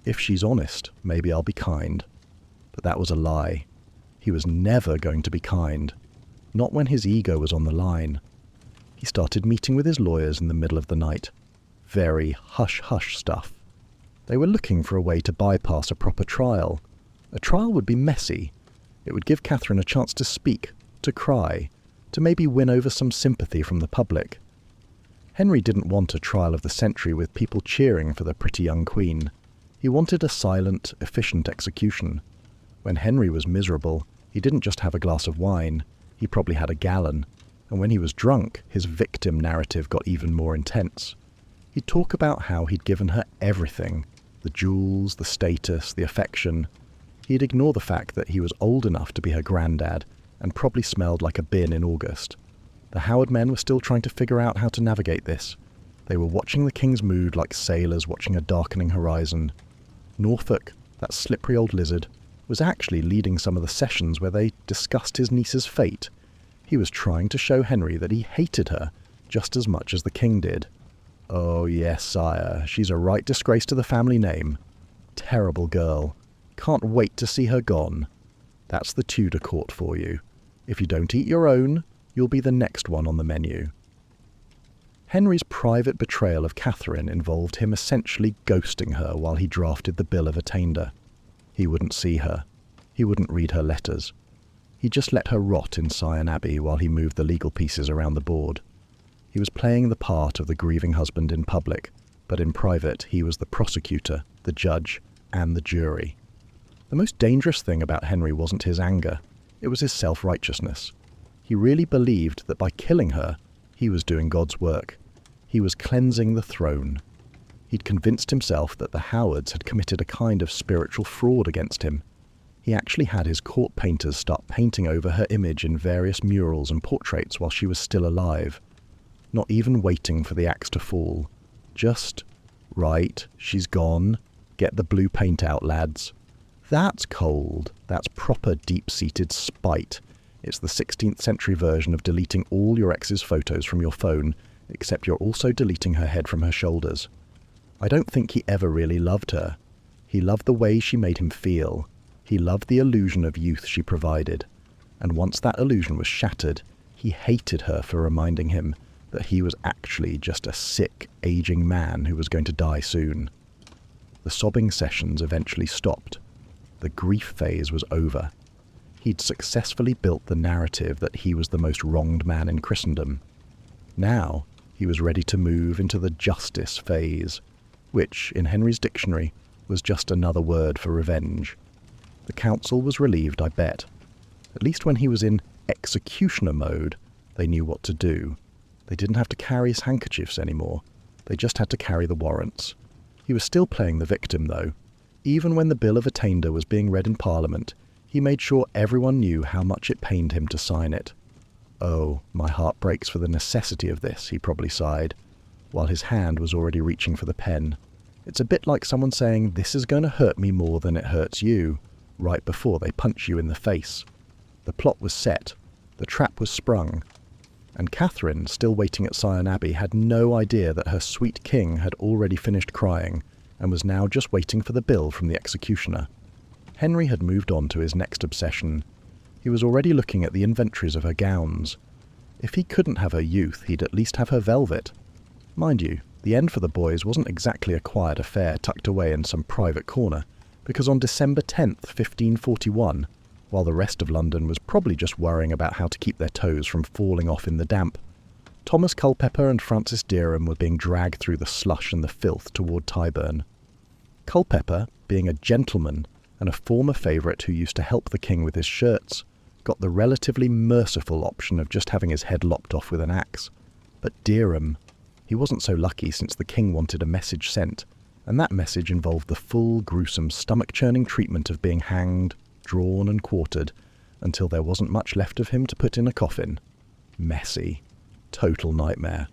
"If she's honest, maybe I'll be kind." But that was a lie. He was never going to be kind. Not when his ego was on the line. He started meeting with his lawyers in the middle of the night. Very hush-hush stuff. They were looking for a way to bypass a proper trial. A trial would be messy. It would give Catherine a chance to speak, to cry, to maybe win over some sympathy from the public. Henry didn't want a trial of the century with people cheering for the pretty young queen. He wanted a silent, efficient execution. When Henry was miserable, he didn't just have a glass of wine, he probably had a gallon, and when he was drunk, his victim narrative got even more intense. He'd talk about how he'd given her everything, the jewels, the status, the affection. He'd ignore the fact that he was old enough to be her granddad, and probably smelled like a bin in August. The Howard men were still trying to figure out how to navigate this. They were watching the king's mood like sailors watching a darkening horizon. Norfolk, that slippery old lizard, was actually leading some of the sessions where they discussed his niece's fate. He was trying to show Henry that he hated her just as much as the king did. Oh yes, sire, she's a right disgrace to the family name. Terrible girl. Can't wait to see her gone. That's the Tudor court for you. If you don't eat your own, you'll be the next one on the menu. Henry's private betrayal of Catherine involved him essentially ghosting her while he drafted the Bill of Attainder. He wouldn't see her. He wouldn't read her letters. He just let her rot in Syon Abbey while he moved the legal pieces around the board. He was playing the part of the grieving husband in public, but in private he was the prosecutor, the judge, and the jury. The most dangerous thing about Henry wasn't his anger. It was his self-righteousness. He really believed that by killing her, he was doing God's work. He was cleansing the throne. He'd convinced himself that the Howards had committed a kind of spiritual fraud against him. He actually had his court painters start painting over her image in various murals and portraits while she was still alive. Not even waiting for the axe to fall. Just, right, she's gone. Get the blue paint out, lads. That's cold. That's proper deep-seated spite. It's the 16th century version of deleting all your ex's photos from your phone, except you're also deleting her head from her shoulders. I don't think he ever really loved her. He loved the way she made him feel. He loved the illusion of youth she provided. And once that illusion was shattered, he hated her for reminding him that he was actually just a sick, aging man who was going to die soon. The sobbing sessions eventually stopped. The grief phase was over. He'd successfully built the narrative that he was the most wronged man in Christendom. Now, he was ready to move into the justice phase, which, in Henry's dictionary, was just another word for revenge. The council was relieved, I bet. At least when he was in executioner mode, they knew what to do. They didn't have to carry his handkerchiefs anymore. They just had to carry the warrants. He was still playing the victim, though. Even when the Bill of Attainder was being read in Parliament, he made sure everyone knew how much it pained him to sign it. Oh, my heart breaks for the necessity of this, he probably sighed, while his hand was already reaching for the pen. It's a bit like someone saying, "This is going to hurt me more than it hurts you," right before they punch you in the face. The plot was set. The trap was sprung. And Catherine, still waiting at Syon Abbey, had no idea that her sweet king had already finished crying and was now just waiting for the bill from the executioner. Henry had moved on to his next obsession. He was already looking at the inventories of her gowns. If he couldn't have her youth, he'd at least have her velvet. Mind you, the end for the boys wasn't exactly a quiet affair tucked away in some private corner, because on December 10th, 1541, while the rest of London was probably just worrying about how to keep their toes from falling off in the damp, Thomas Culpeper and Francis Derham were being dragged through the slush and the filth toward Tyburn. Culpeper, being a gentleman and a former favourite who used to help the king with his shirts, got the relatively merciful option of just having his head lopped off with an axe. But Derham, he wasn't so lucky since the king wanted a message sent, and that message involved the full, gruesome, stomach-churning treatment of being hanged, drawn and quartered, until there wasn't much left of him to put in a coffin. Messy. Total nightmare.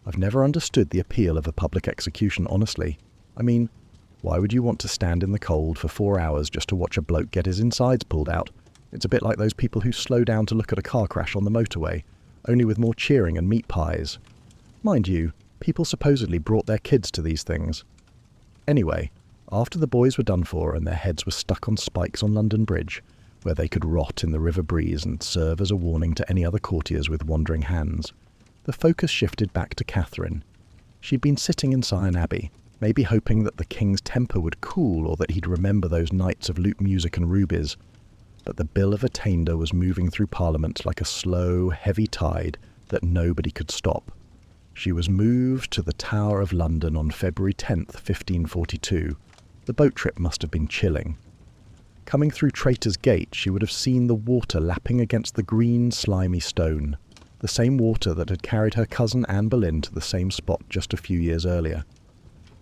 I've never understood the appeal of a public execution, honestly. I mean, why would you want to stand in the cold for 4 hours just to watch a bloke get his insides pulled out? It's a bit like those people who slow down to look at a car crash on the motorway, only with more cheering and meat pies. Mind you, people supposedly brought their kids to these things. Anyway, after the boys were done for and their heads were stuck on spikes on London Bridge, where they could rot in the river breeze and serve as a warning to any other courtiers with wandering hands, the focus shifted back to Catherine. She'd been sitting in Syon Abbey, maybe hoping that the king's temper would cool or that he'd remember those nights of lute music and rubies. But the Bill of Attainder was moving through Parliament like a slow, heavy tide that nobody could stop. She was moved to the Tower of London on February 10th, 1542. The boat trip must have been chilling. Coming through Traitor's Gate, she would have seen the water lapping against the green, slimy stone, the same water that had carried her cousin Anne Boleyn to the same spot just a few years earlier.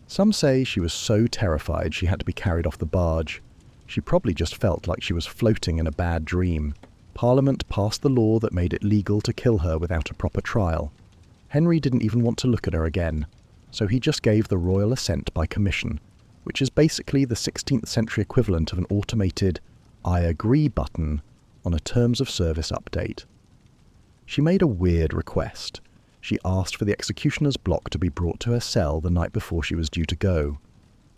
Some say she was so terrified she had to be carried off the barge. She probably just felt like she was floating in a bad dream, Parliament passed the law that made it legal to kill her without a proper trial. Henry didn't even want to look at her again, so he just gave the royal assent by commission, which is basically the 16th century equivalent of an automated "I agree" button on a terms of service update. She made a weird request. She asked for the executioner's block to be brought to her cell the night before she was due to go.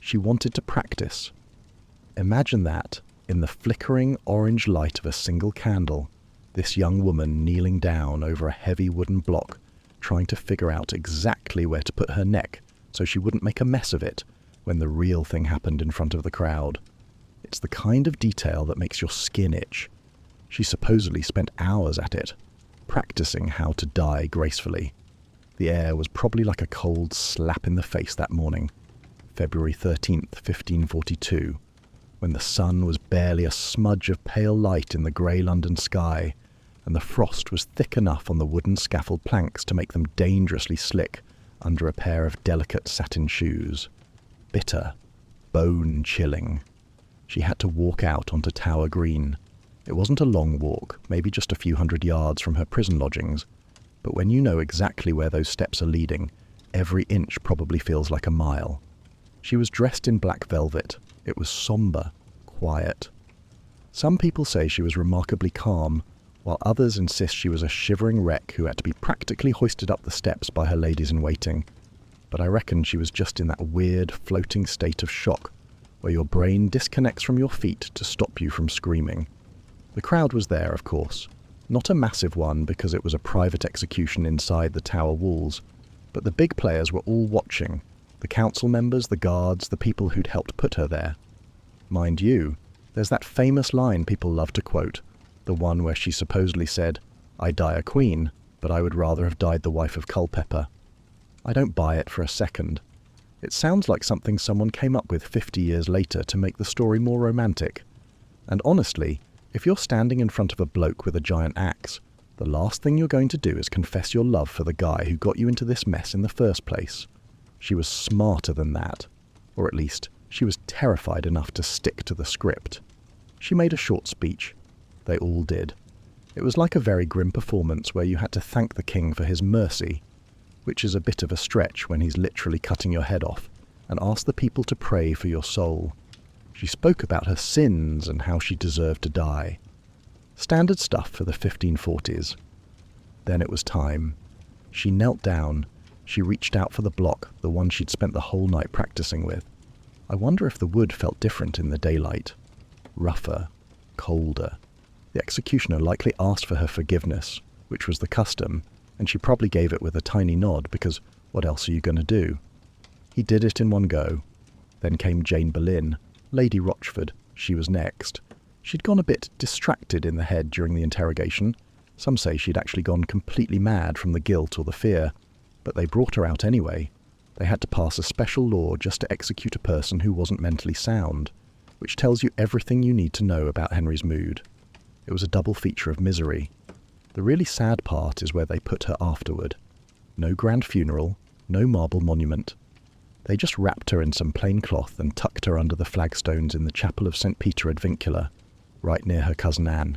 She wanted to practice. Imagine that, in the flickering orange light of a single candle, this young woman kneeling down over a heavy wooden block, trying to figure out exactly where to put her neck so she wouldn't make a mess of it when the real thing happened in front of the crowd. It's the kind of detail that makes your skin itch. She supposedly spent hours at it, practicing how to die gracefully. The air was probably like a cold slap in the face that morning, February 13th, 1542, when the sun was barely a smudge of pale light in the grey London sky, and the frost was thick enough on the wooden scaffold planks to make them dangerously slick under a pair of delicate satin shoes. Bitter, bone-chilling. She had to walk out onto Tower Green. It wasn't a long walk, maybe just a few hundred yards from her prison lodgings, but when you know exactly where those steps are leading, every inch probably feels like a mile. She was dressed in black velvet. It was sombre, quiet. Some people say she was remarkably calm, while others insist she was a shivering wreck who had to be practically hoisted up the steps by her ladies-in-waiting. But I reckon she was just in that weird, floating state of shock, where your brain disconnects from your feet to stop you from screaming. The crowd was there, of course. Not a massive one because it was a private execution inside the tower walls, but the big players were all watching. The council members, the guards, the people who'd helped put her there. Mind you, there's that famous line people love to quote, the one where she supposedly said, "I die a queen, but I would rather have died the wife of Culpeper." I don't buy it for a second. It sounds like something someone came up with 50 years later to make the story more romantic. And honestly, if you're standing in front of a bloke with a giant axe, the last thing you're going to do is confess your love for the guy who got you into this mess in the first place. She was smarter than that, or at least she was terrified enough to stick to the script. She made a short speech. They all did. It was like a very grim performance where you had to thank the king for his mercy, which is a bit of a stretch when he's literally cutting your head off, and ask the people to pray for your soul. She spoke about her sins and how she deserved to die. Standard stuff for the 1540s. Then it was time. She knelt down. She reached out for the block, the one she'd spent the whole night practicing with. I wonder if the wood felt different in the daylight. Rougher, colder. The executioner likely asked for her forgiveness, which was the custom, and she probably gave it with a tiny nod because what else are you going to do? He did it in one go. Then came Jane Boleyn, Lady Rochford. She was next. She'd gone a bit distracted in the head during the interrogation. Some say she'd actually gone completely mad from the guilt or the fear. But they brought her out anyway. They had to pass a special law just to execute a person who wasn't mentally sound, which tells you everything you need to know about Henry's mood. It was a double feature of misery. The really sad part is where they put her afterward. No grand funeral, no marble monument. They just wrapped her in some plain cloth and tucked her under the flagstones in the chapel of St. Peter ad Vincula, right near her cousin Anne.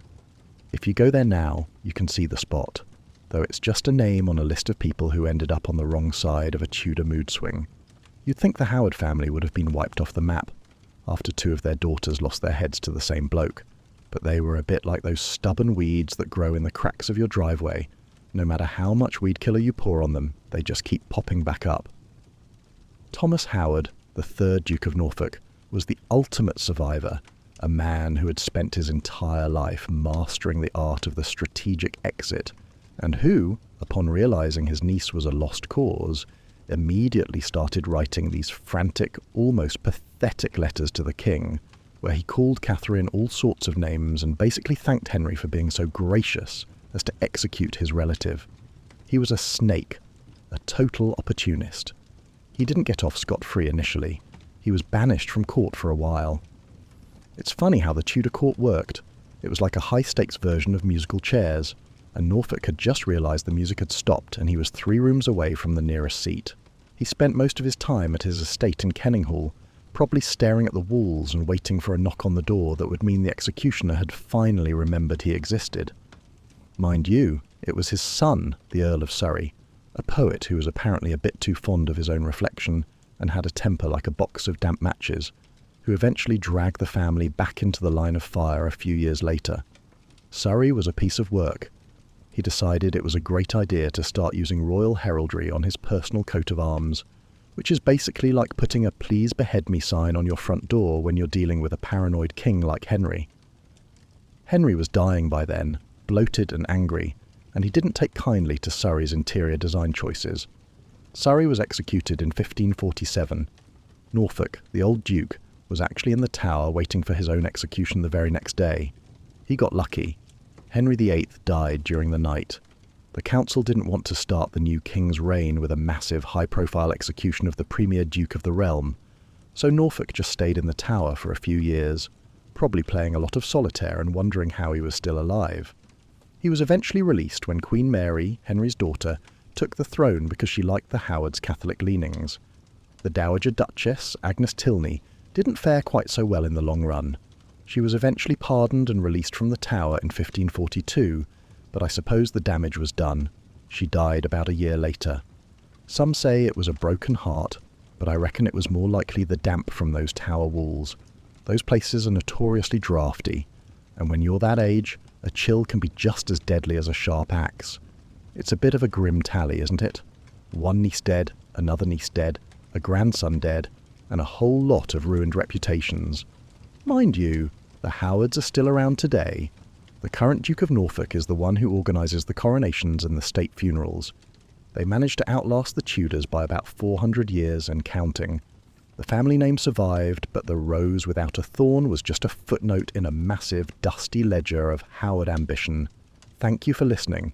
If you go there now, you can see the spot, though it's just a name on a list of people who ended up on the wrong side of a Tudor mood swing. You'd think the Howard family would have been wiped off the map after 2 of their daughters lost their heads to the same bloke, but they were a bit like those stubborn weeds that grow in the cracks of your driveway. No matter how much weed killer you pour on them, they just keep popping back up. Thomas Howard, the 3rd Duke of Norfolk, was the ultimate survivor, a man who had spent his entire life mastering the art of the strategic exit, and who, upon realizing his niece was a lost cause, immediately started writing these frantic, almost pathetic letters to the king, where he called Catherine all sorts of names and basically thanked Henry for being so gracious as to execute his relative. He was a snake, a total opportunist. He didn't get off scot-free initially. He was banished from court for a while. It's funny how the Tudor court worked. It was like a high-stakes version of musical chairs, and Norfolk had just realised the music had stopped and he was 3 rooms away from the nearest seat. He spent most of his time at his estate in Kenninghall, probably staring at the walls and waiting for a knock on the door that would mean the executioner had finally remembered he existed. Mind you, it was his son, the Earl of Surrey, a poet who was apparently a bit too fond of his own reflection and had a temper like a box of damp matches, who eventually dragged the family back into the line of fire a few years later. Surrey was a piece of work. He decided it was a great idea to start using royal heraldry on his personal coat of arms, which is basically like putting a "Please behead me" sign on your front door when you're dealing with a paranoid king like Henry. Henry was dying by then, bloated and angry, and he didn't take kindly to Surrey's interior design choices. Surrey was executed in 1547. Norfolk, the old duke, was actually in the Tower waiting for his own execution the very next day. He got lucky. Henry VIII died during the night. The council didn't want to start the new king's reign with a massive, high-profile execution of the premier duke of the realm, so Norfolk just stayed in the Tower for a few years, probably playing a lot of solitaire and wondering how he was still alive. He was eventually released when Queen Mary, Henry's daughter, took the throne because she liked the Howards' Catholic leanings. The Dowager Duchess, Agnes Tilney, didn't fare quite so well in the long run. She was eventually pardoned and released from the Tower in 1542, but I suppose the damage was done. She died about a year later. Some say it was a broken heart, but I reckon it was more likely the damp from those Tower walls. Those places are notoriously drafty, and when you're that age, a chill can be just as deadly as a sharp axe. It's a bit of a grim tally, isn't it? One niece dead, another niece dead, a grandson dead, and a whole lot of ruined reputations. Mind you, the Howards are still around today. The current Duke of Norfolk is the one who organises the coronations and the state funerals. They managed to outlast the Tudors by about 400 years and counting. The family name survived, but the rose without a thorn was just a footnote in a massive, dusty ledger of Howard ambition. Thank you for listening.